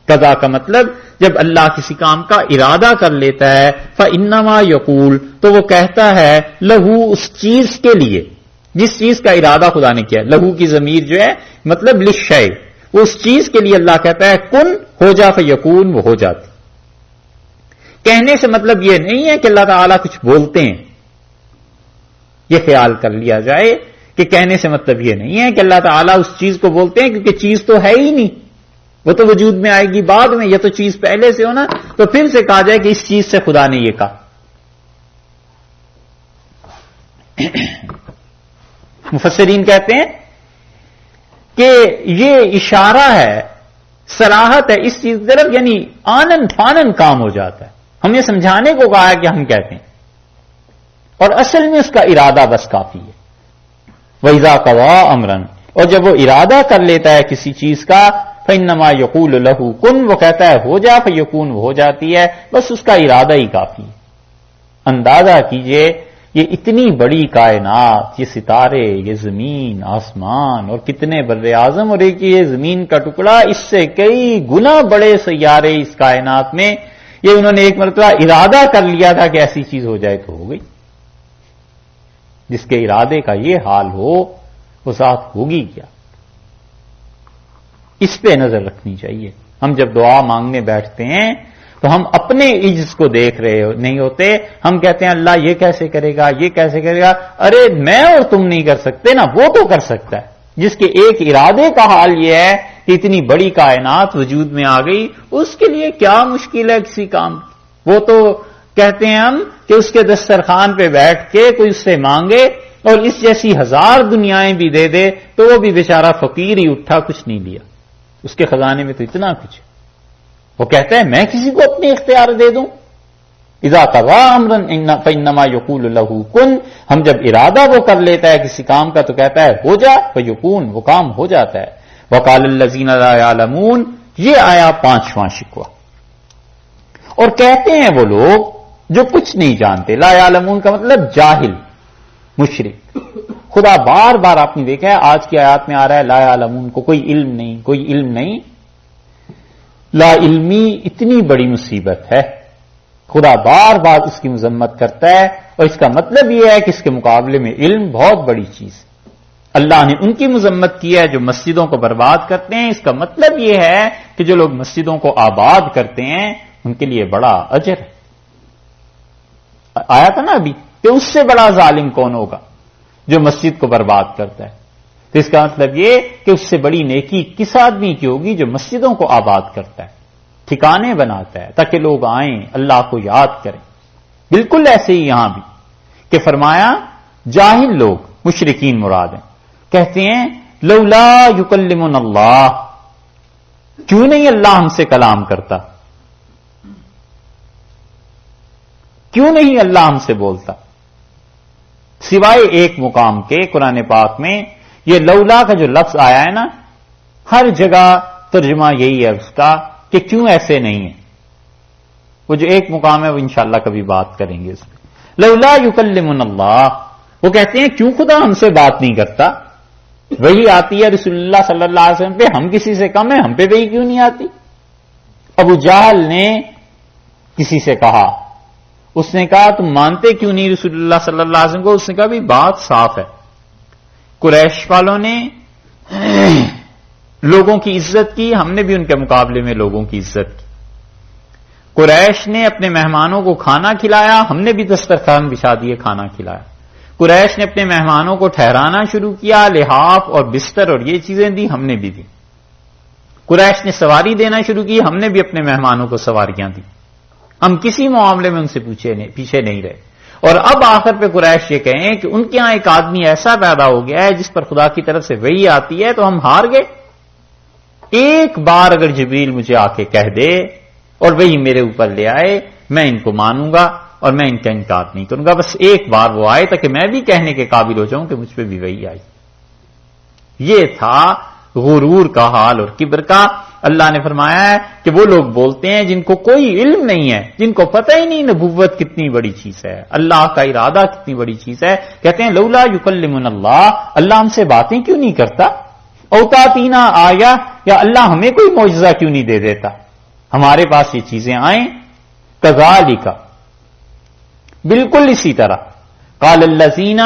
قضا کا مطلب جب اللہ کسی کام کا ارادہ کر لیتا ہے، فانما یقول، تو وہ کہتا ہے لہو، اس چیز کے لیے جس چیز کا ارادہ خدا نے کیا. لہو کی ضمیر جو ہے مطلب للشیء، اس چیز کے لیے اللہ کہتا ہے کن ہو جا، فیکون، وہ ہو جاتی. کہنے سے مطلب یہ نہیں ہے کہ اللہ تعالیٰ کچھ بولتے ہیں. یہ خیال کر لیا جائے کہ کہنے سے مطلب یہ نہیں ہے کہ اللہ تعالیٰ اس چیز کو بولتے ہیں، کیونکہ چیز تو ہے ہی نہیں، وہ تو وجود میں آئے گی بعد میں. یہ تو چیز پہلے سے ہونا، تو پھر سے کہا جائے کہ اس چیز سے خدا نے یہ کہا. مفسرین کہتے ہیں کہ یہ اشارہ ہے، صراحت ہے اس چیز کی طرف، یعنی آنن فانن کام ہو جاتا ہے. ہم یہ سمجھانے کو کہا ہے کہ ہم کہتے ہیں، اور اصل میں اس کا ارادہ بس کافی ہے. وَإِذَا قَضَىٰ أَمْرًا، اور جب وہ ارادہ کر لیتا ہے کسی چیز کا، فَإِنَّمَا يَقُولُ لَهُ كُن، وہ کہتا ہے ہو جا، فَيَكُونُ، وہ ہو جاتی ہے. بس اس کا ارادہ ہی کافی ہے. اندازہ کیجئے یہ اتنی بڑی کائنات، یہ ستارے، یہ زمین، آسمان، اور کتنے بر اعظم، اور ایک یہ زمین کا ٹکڑا، اس سے کئی گنا بڑے سیارے اس کائنات میں. یہ انہوں نے ایک مرتبہ ارادہ کر لیا تھا کہ ایسی چیز ہو جائے تو ہو گئی. جس کے ارادے کا یہ حال ہو وہ ذات ہوگی کیا؟ اس پہ نظر رکھنی چاہیے. ہم جب دعا مانگنے بیٹھتے ہیں تو ہم اپنے عجز کو دیکھ رہے نہیں ہوتے. ہم کہتے ہیں اللہ یہ کیسے کرے گا، یہ کیسے کرے گا. ارے میں اور تم نہیں کر سکتے نا، وہ تو کر سکتا ہے. جس کے ایک ارادے کا حال یہ ہے کہ اتنی بڑی کائنات وجود میں آ گئی، اس کے لیے کیا مشکل ہے کسی کام. وہ تو کہتے ہیں ہم کہ اس کے دسترخوان پہ بیٹھ کے کوئی اس سے مانگے اور اس جیسی 1000 دنیایں بھی دے دے تو وہ بھی بیچارہ فقیر ہی اٹھا، کچھ نہیں لیا. اس کے خزانے میں تو اتنا کچھ ہے. وہ کہتا ہے میں کسی کو اپنے اختیار دے دوں. اذا قضى امرا فانما يقول له كن، ہم جب ارادہ وہ کر لیتا ہے کسی کام کا تو کہتا ہے ہو جا، فیکون، وہ کام ہو جاتا ہے. وقال الذين لا يعلمون، یہ آیا 5واں شکوہ. اور کہتے ہیں وہ لوگ جو کچھ نہیں جانتے. لا يعلمون کا مطلب جاہل، مشرک. خدا بار بار آپ نے دیکھا ہے آج کی آیات میں آ رہا ہے لا يعلمون کو، کوئی علم نہیں، کوئی علم نہیں. لا علمی اتنی بڑی مصیبت ہے، خدا بار بار اس کی مذمت کرتا ہے. اور اس کا مطلب یہ ہے کہ اس کے مقابلے میں علم بہت بڑی چیز. اللہ نے ان کی مذمت کی ہے جو مسجدوں کو برباد کرتے ہیں. اس کا مطلب یہ ہے کہ جو لوگ مسجدوں کو آباد کرتے ہیں ان کے لیے بڑا اجر ہے. آیا تھا نا ابھی کہ اس سے بڑا ظالم کون ہوگا جو مسجد کو برباد کرتا ہے. تو اس کا مطلب یہ کہ اس سے بڑی نیکی کس آدمی کی ہوگی جو مسجدوں کو آباد کرتا ہے, ٹھکانے بناتا ہے تاکہ لوگ آئیں اللہ کو یاد کریں. بالکل ایسے ہی یہاں بھی کہ فرمایا جاہل لوگ, مشرکین مراد ہیں, کہتے ہیں لولا یکلمنا اللہ, کیوں نہیں اللہ ہم سے کلام کرتا, کیوں نہیں اللہ ہم سے بولتا. سوائے ایک مقام کے قرآن پاک میں یہ لولا کا جو لفظ آیا ہے نا, ہر جگہ ترجمہ یہی ہے اس کا کہ کیوں ایسے نہیں ہے. وہ جو ایک مقام ہے وہ انشاءاللہ کبھی بات کریں گے اس پہ. لولا یکلمنا اللہ, وہ کہتے ہیں کیوں خدا ہم سے بات نہیں کرتا, وہی آتی ہے رسول اللہ صلی اللہ علیہ وسلم پہ, ہم کسی سے کم ہیں, ہم پہ وہی کیوں نہیں آتی. ابو جہل نے کسی سے کہا, اس نے کہا تم مانتے کیوں نہیں رسول اللہ صلی اللہ علیہ وسلم کو. اس نے کہا بھی بات صاف ہے, قریش والوں نے لوگوں کی عزت کی, ہم نے بھی ان کے مقابلے میں لوگوں کی عزت کی. قریش نے اپنے مہمانوں کو کھانا کھلایا, ہم نے بھی دسترخوان بچھا دیے, کھانا کھلایا. قریش نے اپنے مہمانوں کو ٹھہرانا شروع کیا, لحاف اور بستر اور یہ چیزیں دی, ہم نے بھی دی. قریش نے سواری دینا شروع کی, ہم نے بھی اپنے مہمانوں کو سواریاں دی. ہم کسی معاملے میں ان سے پیچھے نہیں رہے. اور اب آخر پہ قریش یہ کہیں کہ ان کے ہاں ایک آدمی ایسا پیدا ہو گیا ہے جس پر خدا کی طرف سے وحی آتی ہے, تو ہم ہار گئے. ایک بار اگر جبریل مجھے آ کے کہہ دے اور وہی میرے اوپر لے آئے, میں ان کو مانوں گا اور میں ان کا انکار نہیں کروں گا. بس ایک بار وہ آئے تاکہ میں بھی کہنے کے قابل ہو جاؤں کہ مجھ پہ بھی وہی آئی. یہ تھا غرور کا حال اور کبر کا. اللہ نے فرمایا ہے کہ وہ لوگ بولتے ہیں جن کو کوئی علم نہیں ہے, جن کو پتہ ہی نہیں نبوت کتنی بڑی چیز ہے, اللہ کا ارادہ کتنی بڑی چیز ہے. کہتے ہیں لولا یکلمنا اللہ, اللہ ہم سے باتیں کیوں نہیں کرتا. اوتاتینا آیا, یا اللہ ہمیں کوئی معجزہ کیوں نہیں دے دیتا, ہمارے پاس یہ چیزیں آئیں. کذالک, بالکل اسی طرح. قال الذین,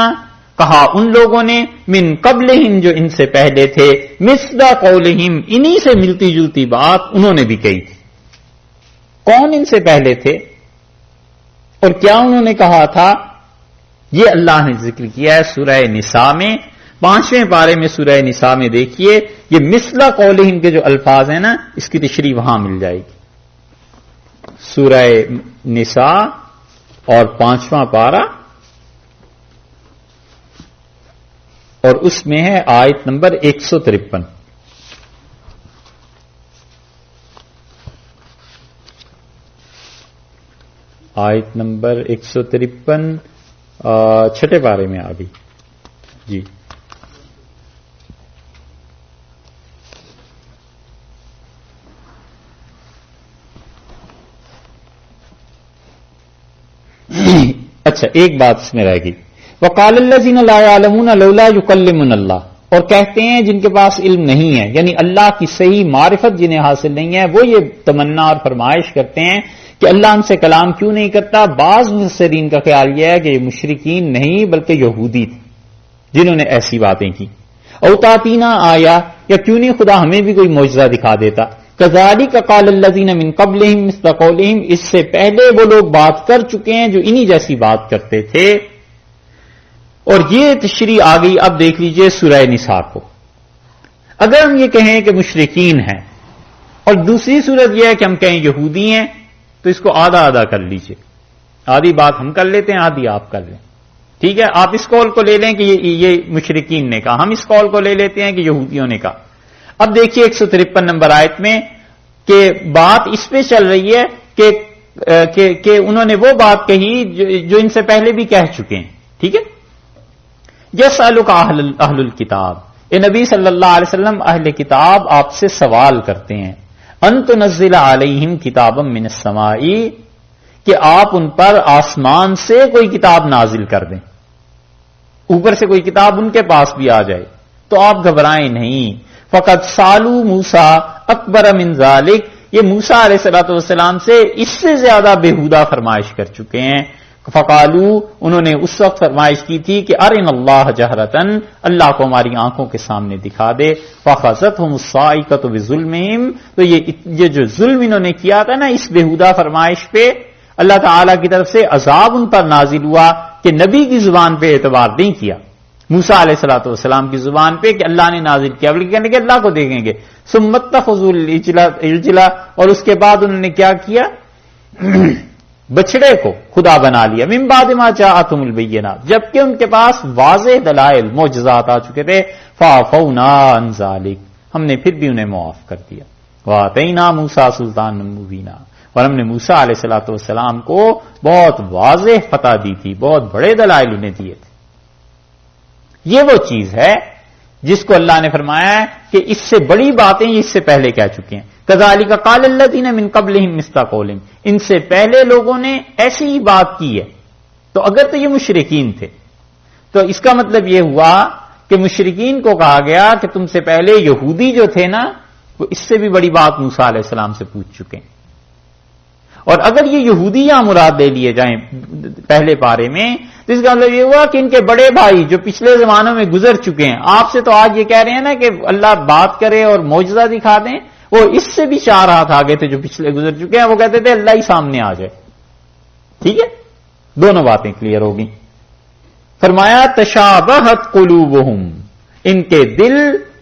کہا ان لوگوں نے, من قبلہم جو ان سے پہلے تھے, مثل قولہم, انہی سے ملتی جلتی بات انہوں نے بھی کہی تھی. کون ان سے پہلے تھے اور کیا انہوں نے کہا تھا, یہ اللہ نے ذکر کیا ہے سورہ نساء میں, 5ویں پارے میں سورہ نساء میں. دیکھیے یہ مثل قولہم کے جو الفاظ ہیں نا, اس کی تشریح وہاں مل جائے گی. سورہ نساء اور 5واں پارہ, اور اس میں ہے آیت نمبر 153. آیت نمبر 153 چھٹے پارے میں آ گئی جی. اچھا, ایک بات اس میں رہ گئی. وقال الذین لا یعلمون لولا یکلمنا اللہ, اور کہتے ہیں جن کے پاس علم نہیں ہے, یعنی اللہ کی صحیح معرفت جنہیں حاصل نہیں ہے, وہ یہ تمنا اور فرمائش کرتے ہیں کہ اللہ ہم سے کلام کیوں نہیں کرتا. بعض مفسرین کا خیال یہ ہے کہ یہ مشرکین نہیں بلکہ یہودی تھے جنہوں نے ایسی باتیں کی. اوتاتینا آیا, یا کیوں نہیں خدا ہمیں بھی کوئی معجزہ دکھا دیتا. کذالک قال الذین من قبلہم مثل قولہم, اس سے پہلے وہ لوگ بات کر چکے ہیں جو انہی جیسی بات کرتے تھے. اور یہ تشریح آ گئی. اب دیکھ لیجئے سورہ نساء کو. اگر ہم یہ کہیں کہ مشرکین ہیں اور دوسری صورت یہ ہے کہ ہم کہیں یہودی ہیں, تو اس کو آدھا آدھا کر لیجئے. آدھی بات ہم کر لیتے ہیں, آدھی آپ کر لیں. ٹھیک ہے, آپ اس قول کو لے لیں کہ یہ مشرکین نے کہا, ہم اس قول کو لے لیتے ہیں کہ یہودیوں نے کہا. اب دیکھیے 153 نمبر آیت میں کہ بات اس پہ چل رہی ہے کہ انہوں نے وہ بات کہی جو ان سے پہلے بھی کہہ چکے ہیں. ٹھیک ہے. یسألک اہل الکتاب, اے نبی صلی اللہ علیہ وسلم اہل کتاب آپ سے سوال کرتے ہیں, ان تنزل علیہم کتابا من السماء, کہ آپ ان پر آسمان سے کوئی کتاب نازل کر دیں, اوپر سے کوئی کتاب ان کے پاس بھی آ جائے. تو آپ گھبرائیں نہیں. فقد سالو موسیٰ اکبر من ذالک, یہ موسیٰ علیہ الصلوۃ والسلام سے اس سے زیادہ بےہودہ فرمائش کر چکے ہیں. فقالو, انہوں نے اس وقت فرمائش کی تھی کہ ارنا اللہ جہرتن, اللہ کو ہماری آنکھوں کے سامنے دکھا دے. فاخذتہم الصاعقۃ بظلمہم, تو یہ جو ظلم انہوں نے کیا تھا نا اس بےہودہ فرمائش پہ, اللہ تعالی کی طرف سے عذاب ان پر نازل ہوا کہ نبی کی زبان پہ اعتبار نہیں کیا، موسیٰ علیہ الصلوۃ والسلام کی زبان پہ کہ اللہ نے نازل کیا، بلکہ کہنے کہ اللہ کو دیکھیں گے. ثم اتخذوا العجل، اور اس کے بعد انہوں نے کیا کیا؟ بچڑے کو خدا بنا لیا. من بعد ما جاءتهم البینات، جبکہ ان کے پاس واضح دلائل معجزات آ چکے تھے. فعفونا عن ذلک، ہم نے پھر بھی انہیں معاف کر دیا. وآتینا موسیٰ سلطانا مبینا، اور ہم نے موسیٰ علیہ الصلوۃ والسلام کو بہت واضح فتح دی تھی، بہت بڑے دلائل انہیں دیے تھے. یہ وہ چیز ہے جس کو اللہ نے فرمایا ہے کہ اس سے بڑی باتیں یہ اس سے پہلے کہہ چکے ہیں. کذالک قال الذین من قبلہم مثل قولہم، ان سے پہلے لوگوں نے ایسی ہی بات کی ہے. تو اگر تو یہ مشرکین تھے تو اس کا مطلب یہ ہوا کہ مشرکین کو کہا گیا کہ تم سے پہلے یہودی جو تھے نا وہ اس سے بھی بڑی بات موسیٰ علیہ السلام سے پوچھ چکے ہیں. اور اگر یہ یہودی یہاں مراد لے لیے جائیں پہلے پارے میں تو اس کا مطلب یہ ہوا کہ ان کے بڑے بھائی جو پچھلے زمانوں میں گزر چکے ہیں، آپ سے تو آج یہ کہہ رہے ہیں نا کہ اللہ بات کرے اور معجزہ دکھا دیں، وہ اس سے بھی 4 ہاتھ آگے تھے جو پچھلے گزر چکے ہیں، وہ کہتے تھے اللہ ہی سامنے آ جائے. ٹھیک ہے، دونوں باتیں کلیئر ہوگی. فرمایا تشابہت قلوبہم، ان کے دل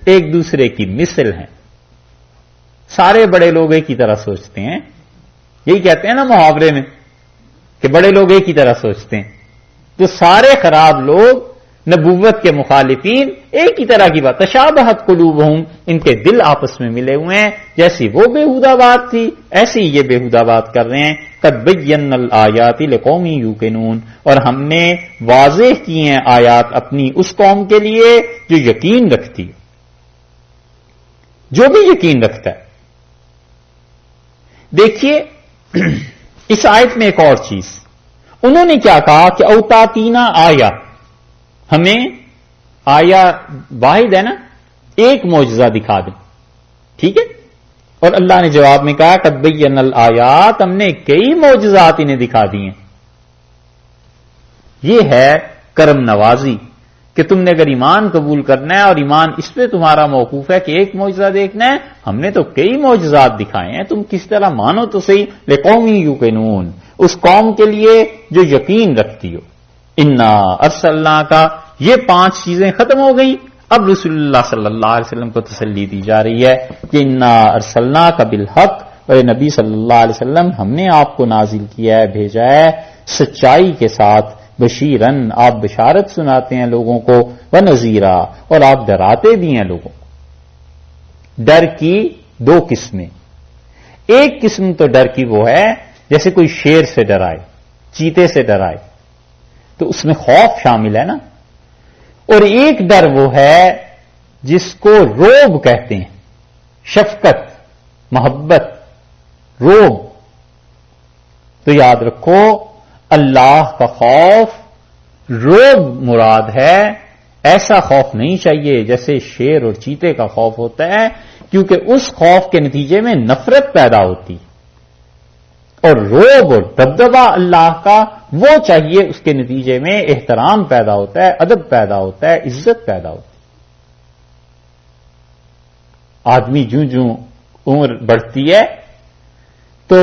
ایک دوسرے کی مثل ہیں. سارے بڑے لوگ ایک ہی طرح سوچتے ہیں، یہی کہتے ہیں نا محاورے میں کہ بڑے لوگ ایک ہی طرح سوچتے ہیں. تو سارے خراب لوگ، نبوت کے مخالفین، ایک ہی طرح کی بات. تشابہت قلوبہم، ان کے دل آپس میں ملے ہوئے ہیں. جیسی وہ بےہودہ بات تھی ایسی یہ بےہودہ بات کر رہے ہیں. قد بینا الآیات لقوم یوقنون، اور ہم نے واضح کی ہیں آیات اپنی اس قوم کے لیے جو یقین رکھتی ہے، جو بھی یقین رکھتا ہے. دیکھیے اس آیت میں ایک اور چیز، انہوں نے کیا کہا کہ اوتاتینا آیا، ہمیں آیا واحد ہے نا، ایک معجزہ دکھا دیں. ٹھیک ہے، اور اللہ نے جواب میں کہا قد بینا الآیات، ہم نے کئی معجزات انہیں دکھا دی ہیں. یہ ہے کرم نوازی کہ تم نے اگر ایمان قبول کرنا ہے اور ایمان اس پہ تمہارا موقوف ہے کہ ایک معجزہ دیکھنا ہے، ہم نے تو کئی معجزات دکھائے ہیں، تم کس طرح مانو تو صحیح. لقوم یوقنون، اس قوم کے لیے جو یقین رکھتی ہو. انا ارسلناک، یہ 5 چیزیں ختم ہو گئیں. اب رسول اللہ صلی اللہ علیہ وسلم کو تسلی دی جا رہی ہے کہ انا ارسلناک بالحق، اور نبی صلی اللہ علیہ وسلم ہم نے آپ کو نازل کیا ہے، بھیجا ہے سچائی کے ساتھ. بشیرن، آپ بشارت سناتے ہیں لوگوں کو، ونذیرا، اور آپ ڈراتے بھی ہیں لوگوں کو. ڈر کی 2 قسمیں. ایک قسم تو ڈر کی وہ ہے جیسے کوئی شیر سے ڈرائے، چیتے سے ڈرائے، تو اس میں خوف شامل ہے نا. اور ایک ڈر وہ ہے جس کو روب کہتے ہیں، شفقت، محبت، روب. تو یاد رکھو اللہ کا خوف روب مراد ہے. ایسا خوف نہیں چاہیے جیسے شیر اور چیتے کا خوف ہوتا ہے، کیونکہ اس خوف کے نتیجے میں نفرت پیدا ہوتی. اور روب اور دبدبہ اللہ کا وہ چاہیے، اس کے نتیجے میں احترام پیدا ہوتا ہے، ادب پیدا ہوتا ہے، عزت پیدا ہوتی ہے. آدمی جوں عمر بڑھتی ہے تو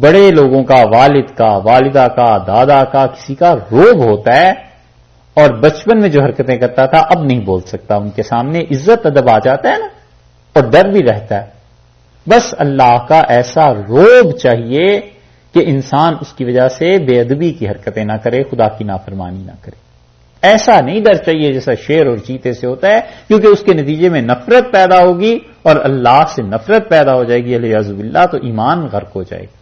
بڑے لوگوں کا، والد کا، والدہ کا، دادا کا، کسی کا روب ہوتا ہے. اور بچپن میں جو حرکتیں کرتا تھا اب نہیں بول سکتا، ان کے سامنے عزت ادب آ جاتا ہے نا، اور ڈر بھی رہتا ہے. بس اللہ کا ایسا روب چاہیے کہ انسان اس کی وجہ سے بے ادبی کی حرکتیں نہ کرے، خدا کی نافرمانی نہ کرے. ایسا نہیں ڈر چاہیے جیسا شیر اور چیتے سے ہوتا ہے، کیونکہ اس کے نتیجے میں نفرت پیدا ہوگی، اور اللہ سے نفرت پیدا ہو جائے گی علیہ باللہ، تو ایمان غرق ہو جائے گا.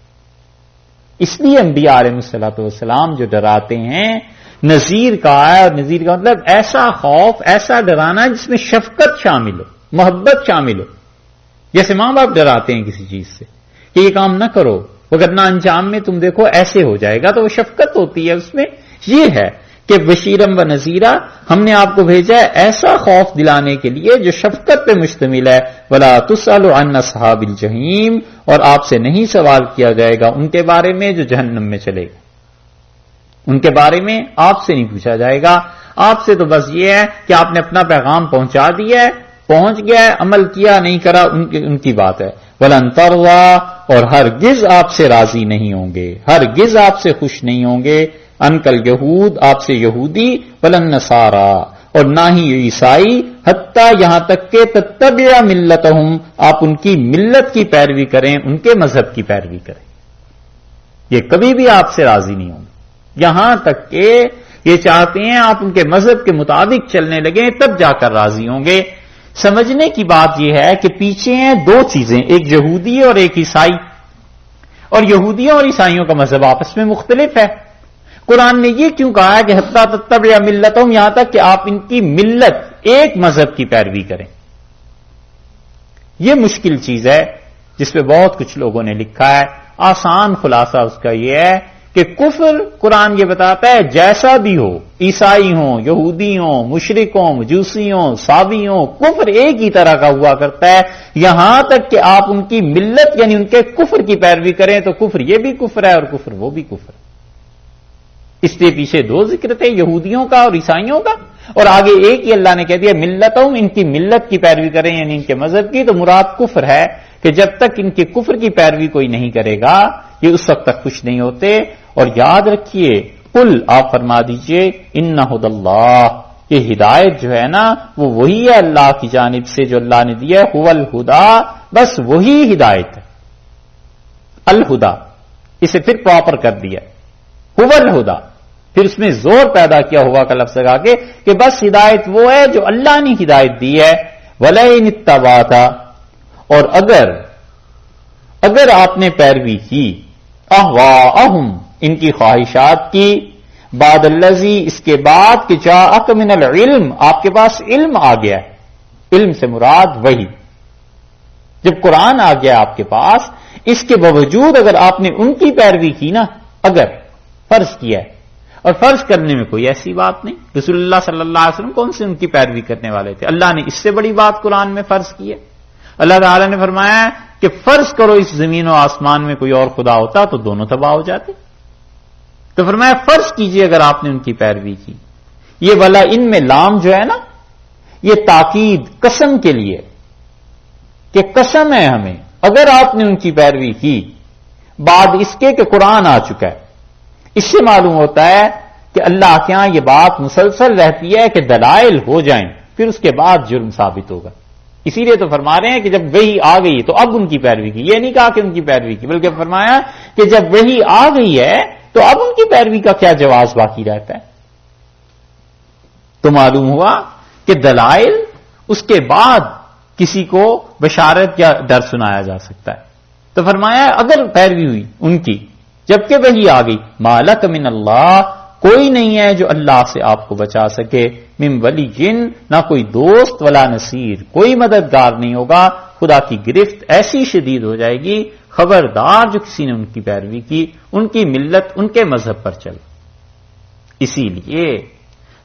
اس لیے انبیاء علیہ الصلوۃ والسلام جو ڈراتے ہیں، نذیر کا ہے، اور نذیر کا مطلب ایسا خوف، ایسا ڈرانا جس میں شفقت شامل ہو، محبت شامل ہو. جیسے ماں باپ ڈراتے ہیں کسی چیز سے کہ یہ کام نہ کرو، وگرنہ انجام میں تم دیکھو ایسے ہو جائے گا، تو وہ شفقت ہوتی ہے اس میں. یہ ہے کہ بشیرم و نذیرہ، ہم نے آپ کو بھیجا ہے ایسا خوف دلانے کے لیے جو شفقت پہ مشتمل ہے. ولا تسأل عن اصحاب الجحیم، اور آپ سے نہیں سوال کیا جائے گا ان کے بارے میں جو جہنم میں چلے گا. ان کے بارے میں آپ سے نہیں پوچھا جائے گا. آپ سے تو بس یہ ہے کہ آپ نے اپنا پیغام پہنچا دیا ہے، پہنچ گیا ہے، عمل کیا نہیں کرا ان کی بات ہے. ولن ترضى اور ہرگز آپ سے راضی نہیں ہوں گے، ہرگز آپ سے خوش نہیں ہوں گے، انکل یہود آپ سے یہودی، ولن نصارا اور نہ ہی عیسائی، حتیٰ یہاں تک کہ تتبع ملتہم آپ ان کی ملت کی پیروی کریں، ان کے مذہب کی پیروی کریں، یہ کبھی بھی آپ سے راضی نہیں ہوں گے، یہاں تک کہ یہ چاہتے ہیں آپ ان کے مذہب کے مطابق چلنے لگیں تب جا کر راضی ہوں گے۔ سمجھنے کی بات یہ ہے کہ پیچھے ہیں دو چیزیں، ایک یہودی اور ایک عیسائی، اور یہودیوں اور عیسائیوں کا مذہب آپس میں مختلف ہے۔ قرآن نے یہ کیوں کہا ہے کہ حتیٰ تتبع ملتہم، یہاں تک کہ آپ ان کی ملت ایک مذہب کی پیروی کریں؟ یہ مشکل چیز ہے جس پہ بہت کچھ لوگوں نے لکھا ہے، آسان خلاصہ اس کا یہ ہے کہ کفر قرآن یہ بتاتا ہے جیسا بھی ہو، عیسائی ہوں، یہودی ہوں، مشرک ہوں، مجوسی ہوں، صابی ہوں، کفر ایک ہی طرح کا ہوا کرتا ہے، یہاں تک کہ آپ ان کی ملت یعنی ان کے کفر کی پیروی کریں تو کفر یہ بھی کفر ہے اور کفر وہ بھی کفر ہے۔ اس لیے پیچھے دو ذکر تھے، یہودیوں کا اور عیسائیوں کا، اور آگے ایک ہی اللہ نے کہہ دیا ملتہم، ان کی ملت کی پیروی کریں یعنی ان کے مذہب کی، تو مراد کفر ہے کہ جب تک ان کے کفر کی پیروی کوئی نہیں کرے گا یہ اس وقت تک خوش نہیں ہوتے۔ اور یاد رکھیے قل آپ فرما دیجئے ان ھدی اللہ، یہ ہدایت جو ہے نا وہ وہی ہے اللہ کی جانب سے جو اللہ نے دیا ہے، ھو الھدی، بس وہی ہدایت ہے، الہدا، اسے پھر پراپر کر دیا، ھو الھدی، پھر اس میں زور پیدا کیا ہوا کا لفظ لگا کے کہ بس ہدایت وہ ہے جو اللہ نے ہدایت دی ہے۔ وَلَئِنِ اتَّبَعْتَ، اور اگر آپ نے پیروی کی، اہواءہم، ان کی خواہشات کی، بعد الذی، اس کے بعد کہ جاءک من العلم، آپ کے پاس علم آ گیا ہے، علم سے مراد وحی، جب قرآن آ گیا آپ کے پاس، اس کے باوجود اگر آپ نے ان کی پیروی کی نا، اگر فرض کیا ہے، اور فرض کرنے میں کوئی ایسی بات نہیں، رسول اللہ صلی اللہ علیہ وسلم کون سے ان کی پیروی کرنے والے تھے؟ اللہ نے اس سے بڑی بات قرآن میں فرض کی ہے۔ اللہ تعالیٰ نے فرمایا کہ فرض کرو اس زمین و آسمان میں کوئی اور خدا ہوتا تو دونوں تباہ ہو جاتے، تو فرمایا فرض کیجئے اگر آپ نے ان کی پیروی کی۔ یہ والا ان میں لام جو ہے نا یہ تاکید قسم کے لیے، کہ قسم ہے ہمیں اگر آپ نے ان کی پیروی کی بعد اس کے کہ قرآن آ چکا ہے۔ اس سے معلوم ہوتا ہے کہ اللہ کے ہاں یہ بات مسلسل رہتی ہے کہ دلائل ہو جائیں پھر اس کے بعد جرم ثابت ہوگا، اسی لیے تو فرما رہے ہیں کہ جب وحی آ گئی تو اب ان کی پیروی کی، یہ نہیں کہا کہ ان کی پیروی کی، بلکہ فرمایا کہ جب وحی آ گئی ہے تو اب ان کی پیروی کا کیا جواز باقی رہتا ہے؟ تو معلوم ہوا کہ دلائل اس کے بعد کسی کو بشارت یا ڈر سنایا جا سکتا ہے، تو فرمایا اگر پیروی ہوئی ان کی جبکہ وحی آ گئی، مالک من اللہ، کوئی نہیں ہے جو اللہ سے آپ کو بچا سکے، من ولی جن، نہ کوئی دوست ولا نصیر، کوئی مددگار نہیں ہوگا، خدا کی گرفت ایسی شدید ہو جائے گی، خبردار جو کسی نے ان کی پیروی کی، ان کی ملت، ان کے مذہب پر چل۔ اسی لیے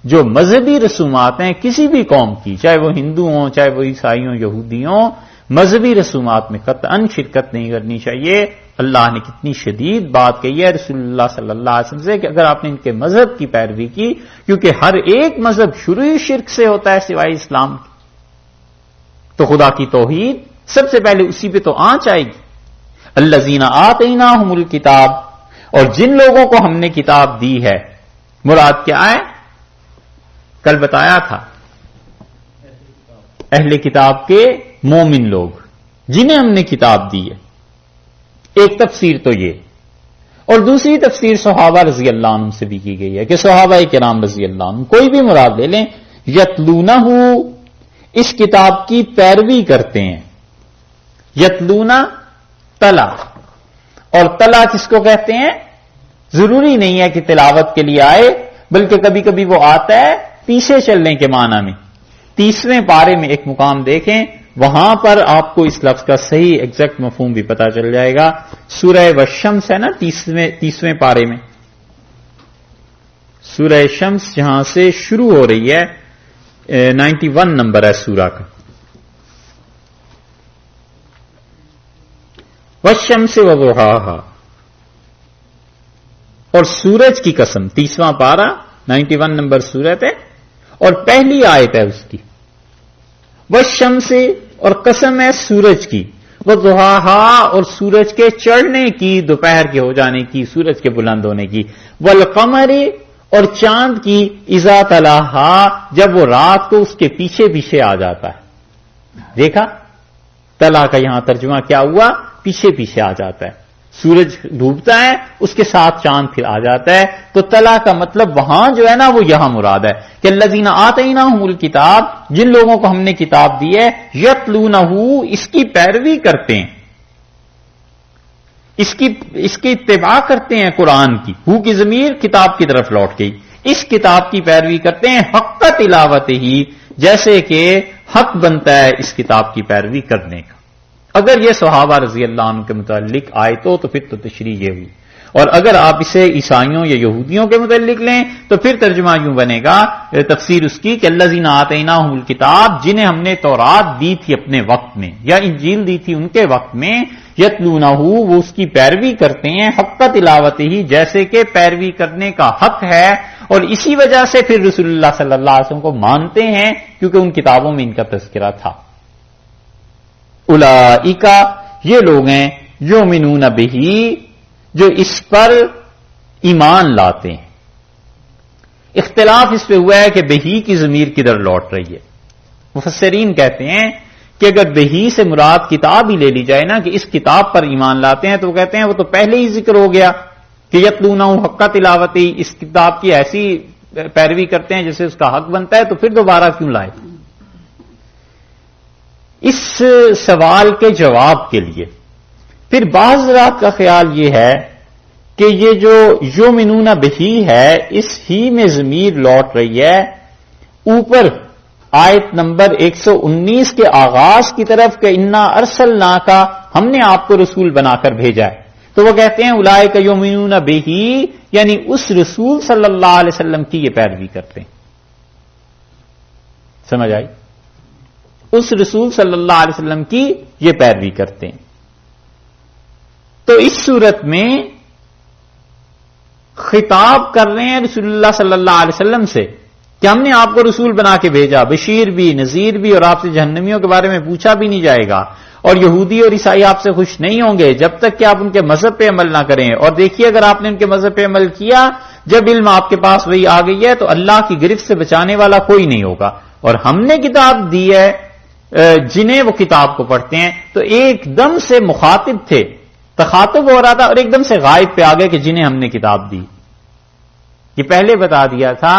جو مذہبی رسومات ہیں کسی بھی قوم کی، چاہے وہ ہندو ہوں، چاہے وہ عیسائی ہوں، یہودی ہوں، مذہبی رسومات میں قطعاً شرکت نہیں کرنی چاہیے۔ اللہ نے کتنی شدید بات کہی ہے رسول اللہ صلی اللہ علیہ وسلم سے کہ اگر آپ نے ان کے مذہب کی پیروی کی، کیونکہ ہر ایک مذہب شروع شرک سے ہوتا ہے سوائے اسلام کی، تو خدا کی توحید سب سے پہلے اسی پہ تو آنچ آئے گی۔ الذین آتیناہم الکتاب، اور جن لوگوں کو ہم نے کتاب دی ہے، مراد کیا ہے؟ کل بتایا تھا اہل کتاب کے مومن لوگ جنہیں ہم نے کتاب دی ہے، ایک تفسیر تو یہ، اور دوسری تفسیر صحابہ رضی اللہ عنہ سے بھی کی گئی ہے کہ صحابہ کرام رضی اللہ عنہ، کوئی بھی مراد لے لیں، یتلونہ، اس کتاب کی پیروی کرتے ہیں، یتلونہ تلا، اور تلا کس کو کہتے ہیں؟ ضروری نہیں ہے کہ تلاوت کے لیے آئے، بلکہ کبھی کبھی وہ آتا ہے پیچھے چلنے کے معنی میں۔ 30ویں پارے میں ایک مقام دیکھیں، وہاں پر آپ کو اس لفظ کا صحیح ایگزیکٹ مفہوم بھی پتا چل جائے گا۔ سورہ والشمس ہے نا 30ویں پارے میں، سورہ شمس جہاں سے شروع ہو رہی ہے، 91 نمبر ہے سورہ کا، والشمس وضحاہا، اور سورج کی قسم، 30واں پارہ 91 نمبر سورت ہے، اور پہلی آیت ہے اس کی، والشمس، اور قسم ہے سورج کی، وضحاہا اور سورج کے چڑھنے کی، دوپہر کے ہو جانے کی، سورج کے بلند ہونے کی، والقمر اور چاند کی اذا تلاہا جب وہ رات کو اس کے پیچھے پیچھے آ جاتا ہے. دیکھا تلا کا یہاں ترجمہ کیا ہوا؟ پیچھے پیچھے آ جاتا ہے. سورج ڈوبتا ہے اس کے ساتھ چاند پھر آ جاتا ہے. تو تلا کا مطلب وہاں جو ہے نا وہ یہاں مراد ہے کہ الذین آتیناہم الکتاب، جن لوگوں کو ہم نے کتاب دی ہے، یتلونہ اس کی پیروی کرتے ہیں، اس کی اتباع کرتے ہیں قرآن کی. ہو کی ضمیر کتاب کی طرف لوٹ گئی. اس کتاب کی پیروی کرتے ہیں حق تلاوت ہی، جیسے کہ حق بنتا ہے اس کتاب کی پیروی کرنے کا. اگر یہ صحابہ رضی اللہ عنہ کے متعلق آئے تو پھر تو تشریح یہ ہوئی. اور اگر آپ اسے عیسائیوں یا یہودیوں کے متعلق لیں تو پھر ترجمہ یوں بنے گا، تفسیر اس کی کہ الذین آتیناہم الکتاب، جنہیں ہم نے تورات دی تھی اپنے وقت میں یا انجیل دی تھی ان کے وقت میں، یتلونہ وہ اس کی پیروی کرتے ہیں حق تلاوت ہی، جیسے کہ پیروی کرنے کا حق ہے. اور اسی وجہ سے پھر رسول اللہ صلی اللہ علیہ وسلم کو مانتے ہیں کیونکہ ان کتابوں میں ان کا تذکرہ تھا. اولئک یہ لوگ ہیں یؤمنون بہ، جو اس پر ایمان لاتے ہیں. اختلاف اس پہ ہوا ہے کہ بہی کی ضمیر کدھر لوٹ رہی ہے. مفسرین کہتے ہیں کہ اگر بہی سے مراد کتاب ہی لے لی جائے نا کہ اس کتاب پر ایمان لاتے ہیں، تو وہ کہتے ہیں وہ تو پہلے ہی ذکر ہو گیا کہ یتلونہ حق تلاوتی، اس کتاب کی ایسی پیروی کرتے ہیں جیسے اس کا حق بنتا ہے، تو پھر دوبارہ کیوں لائے؟ اس سوال کے جواب کے لیے پھر بعض حضرات کا خیال یہ ہے کہ یہ جو یؤمنون بہ ہے، اس ہی میں ضمیر لوٹ رہی ہے اوپر آیت نمبر 119 کے آغاز کی طرف کہ انا ارسلناک، ہم نے آپ کو رسول بنا کر بھیجا ہے. تو وہ کہتے ہیں اولئک یؤمنون بہ، یعنی اس رسول صلی اللہ علیہ وسلم کی یہ پیروی کرتے ہیں. سمجھ آئی؟ اس رسول صلی اللہ علیہ وسلم کی یہ پیروی کرتے ہیں. تو اس صورت میں خطاب کر رہے ہیں رسول اللہ صلی اللہ علیہ وسلم سے کہ ہم نے آپ کو رسول بنا کے بھیجا، بشیر بھی نذیر بھی، اور آپ سے جہنمیوں کے بارے میں پوچھا بھی نہیں جائے گا، اور یہودی اور عیسائی آپ سے خوش نہیں ہوں گے جب تک کہ آپ ان کے مذہب پہ عمل نہ کریں. اور دیکھیے اگر آپ نے ان کے مذہب پہ عمل کیا، جب علم آپ کے پاس وہی آ گئی ہے، تو اللہ کی گرفت سے بچانے والا کوئی نہیں ہوگا. اور ہم نے کتاب دی ہے جنہیں وہ کتاب کو پڑھتے ہیں. تو ایک دم سے مخاطب تھے، تخاطب ہو رہا تھا، اور ایک دم سے غائب پہ آ گئے کہ جنہیں ہم نے کتاب دی. یہ پہلے بتا دیا تھا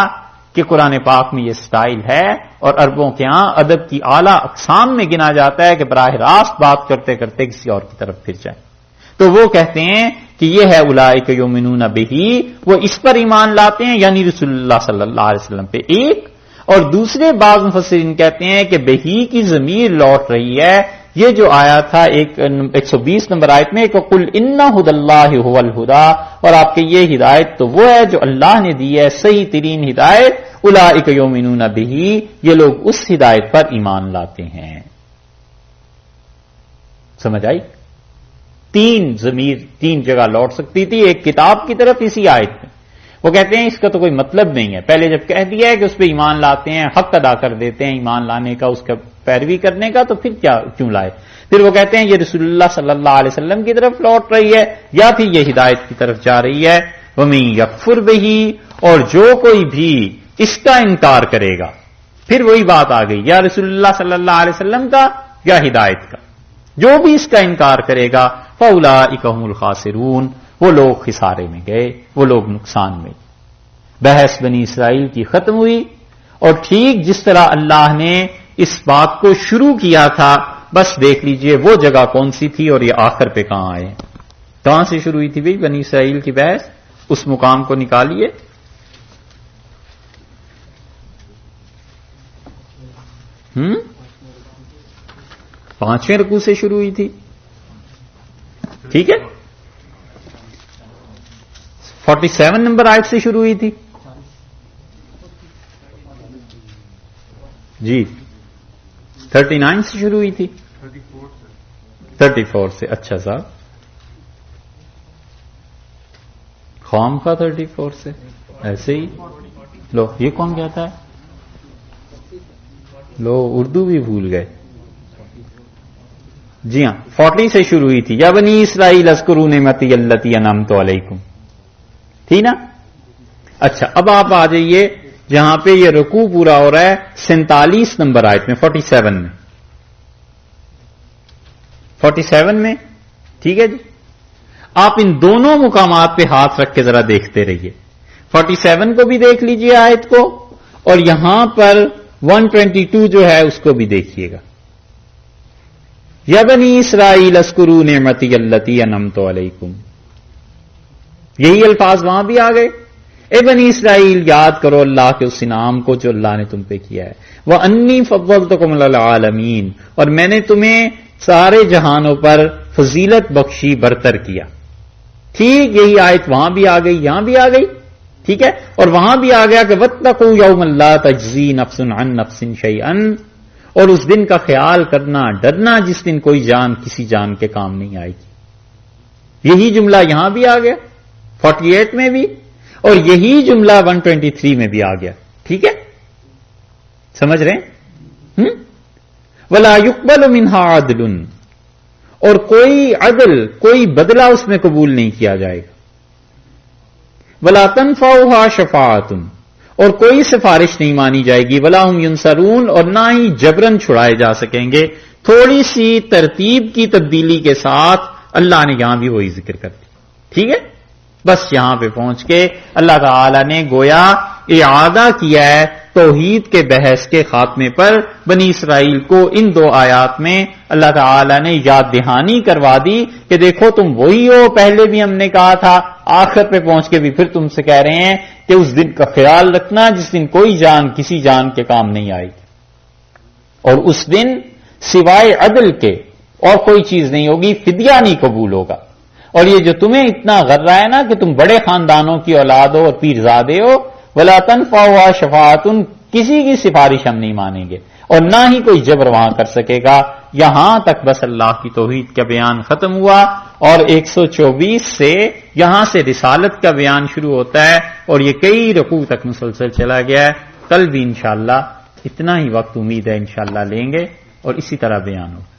کہ قرآن پاک میں یہ سٹائل ہے، اور عربوں کے ہاں ادب کی اعلیٰ اقسام میں گنا جاتا ہے کہ براہ راست بات کرتے کرتے کسی اور کی طرف پھر جائیں. تو وہ کہتے ہیں کہ یہ ہے اولئک یؤمنون بہ، وہ اس پر ایمان لاتے ہیں یعنی رسول اللہ صلی اللہ علیہ وسلم پہ. ایک اور دوسرے بعض مفسرین کہتے ہیں کہ بہی کی ضمیر لوٹ رہی ہے. یہ جو آیا تھا 120 نمبر آیت میں کہ قل ان ھدی اللہ ھو الھدی، اور آپ کے یہ ہدایت تو وہ ہے جو اللہ نے دی ہے، صحیح ترین ہدایت. اولئک یؤمنون بہ، یہ لوگ اس ہدایت پر ایمان لاتے ہیں. سمجھ آئی؟ تین ضمیر تین جگہ لوٹ سکتی تھی، ایک کتاب کی طرف اسی آیت میں. وہ کہتے ہیں اس کا تو کوئی مطلب نہیں ہے، پہلے جب کہہ دیا ہے کہ اس پہ ایمان لاتے ہیں، حق ادا کر دیتے ہیں ایمان لانے کا، اس کا پیروی کرنے کا، تو پھر کیوں لائے؟ پھر وہ کہتے ہیں یہ رسول اللہ صلی اللہ علیہ وسلم کی طرف لوٹ رہی ہے یا پھر یہ ہدایت کی طرف جا رہی ہے. وَمَن یکفر بہ، اور جو کوئی بھی اس کا انکار کرے گا، پھر وہی بات آ گئی، یا رسول اللہ صلی اللہ علیہ وسلم کا یا ہدایت کا، جو بھی اس کا انکار کرے گا فَأُولَئِکَ هُمُ الْخَاسِرُونَ، وہ لوگ خسارے میں گئے، وہ لوگ نقصان میں. بحث بنی اسرائیل کی ختم ہوئی، اور ٹھیک جس طرح اللہ نے اس بات کو شروع کیا تھا، بس دیکھ لیجئے وہ جگہ کون سی تھی اور یہ آخر پہ کہاں آئے. کہاں سے شروع ہوئی تھی بھائی بنی اسرائیل کی بحث؟ اس مقام کو نکالیے. پانچویں رکوع سے شروع ہوئی تھی، ٹھیک ہے. 47 نمبر آیت سے شروع ہوئی تھی جی. 39 سے شروع ہوئی تھی، 34 سے. اچھا صاحب، خام کا 34 سے ایسے ہی. لو یہ کون کہتا ہے؟ لو اردو بھی بھول گئے. جی ہاں 40 سے شروع ہوئی تھی، یا بنی اسرائیل اذکروا نعمتی اللتی انعمت علیکم، تھی نا؟ اچھا اب آپ آ جائیے جہاں پہ یہ رکوع پورا ہو رہا ہے 47 نمبر آیت میں، 47 میں، ٹھیک ہے جی؟ آپ ان دونوں مقامات پہ ہاتھ رکھ کے ذرا دیکھتے رہیے، 47 کو بھی دیکھ لیجئے آیت کو، اور یہاں پر 122 جو ہے اس کو بھی دیکھیے گا، یا بنی اسرائیل اذکروا نعمتی اللتی انعمت علیکم، یہی الفاظ وہاں بھی آ گئے، اے بنی اسرائیل یاد کرو اللہ کے اس انعام کو جو اللہ نے تم پہ کیا ہے، وَأَنِّي فَضَّلْتُكُمْ عَلَى الْعَالَمِينَ، اور میں نے تمہیں سارے جہانوں پر فضیلت بخشی، برتر کیا، ٹھیک یہی آیت وہاں بھی آ گئی، یہاں بھی آ گئی، ٹھیک ہے؟ اور وہاں بھی آ گیا کہ وَاتَّقُوا يَوْمًا لَا تَجْزِي نَفْسٌ عَن نَفْسٍ شَيْئًا، اور اس دن کا خیال کرنا، ڈرنا جس دن کوئی جان کسی جان کے کام نہیں آئے گی، یہی جملہ یہاں بھی آ گیا 48 میں بھی، اور یہی جملہ 123 میں بھی آ گیا، ٹھیک ہے؟ سمجھ رہے ہیں؟ وَلَا يُقْبَلُ مِنْهَا عَدْلٌ، اور کوئی عدل، کوئی بدلہ اس میں قبول نہیں کیا جائے گا، وَلَا تَنْفَعُهَا شَفَاعَةٌ، اور کوئی سفارش نہیں مانی جائے گی، وَلَا هُمْ يُنصَرُونَ، اور نہ ہی جبرن چھڑائے جا سکیں گے۔ تھوڑی سی ترتیب کی تبدیلی کے ساتھ اللہ نے یہاں بھی وہی ذکر کر دی، ٹھیک ہے؟ بس یہاں پہ پہنچ کے اللہ تعالی نے گویا اعادہ کیا ہے توحید کے بحث کے خاتمے پر، بنی اسرائیل کو ان 2 آیات میں اللہ تعالی نے یاد دہانی کروا دی کہ دیکھو تم وہی ہو، پہلے بھی ہم نے کہا تھا، آخر پہ پہنچ کے بھی پھر تم سے کہہ رہے ہیں کہ اس دن کا خیال رکھنا جس دن کوئی جان کسی جان کے کام نہیں آئے گی، اور اس دن سوائے عدل کے اور کوئی چیز نہیں ہوگی، فدیہ نہیں قبول ہوگا، اور یہ جو تمہیں اتنا غر رہا ہے نا کہ تم بڑے خاندانوں کی اولاد ہو اور پیرزادے ہو، وَلَا تَنْفَعُهَا شَفَاعَةٌ، کسی کی سفارش ہم نہیں مانیں گے، اور نہ ہی کوئی جبر وہاں کر سکے گا۔ یہاں تک بس اللہ کی توحید کا بیان ختم ہوا، اور 124 سے یہاں سے رسالت کا بیان شروع ہوتا ہے، اور یہ کئی رکوع تک مسلسل چلا گیا ہے۔ کل بھی انشاءاللہ اتنا ہی وقت امید ہے انشاءاللہ لیں گے اور اسی طرح بیان ہوگا۔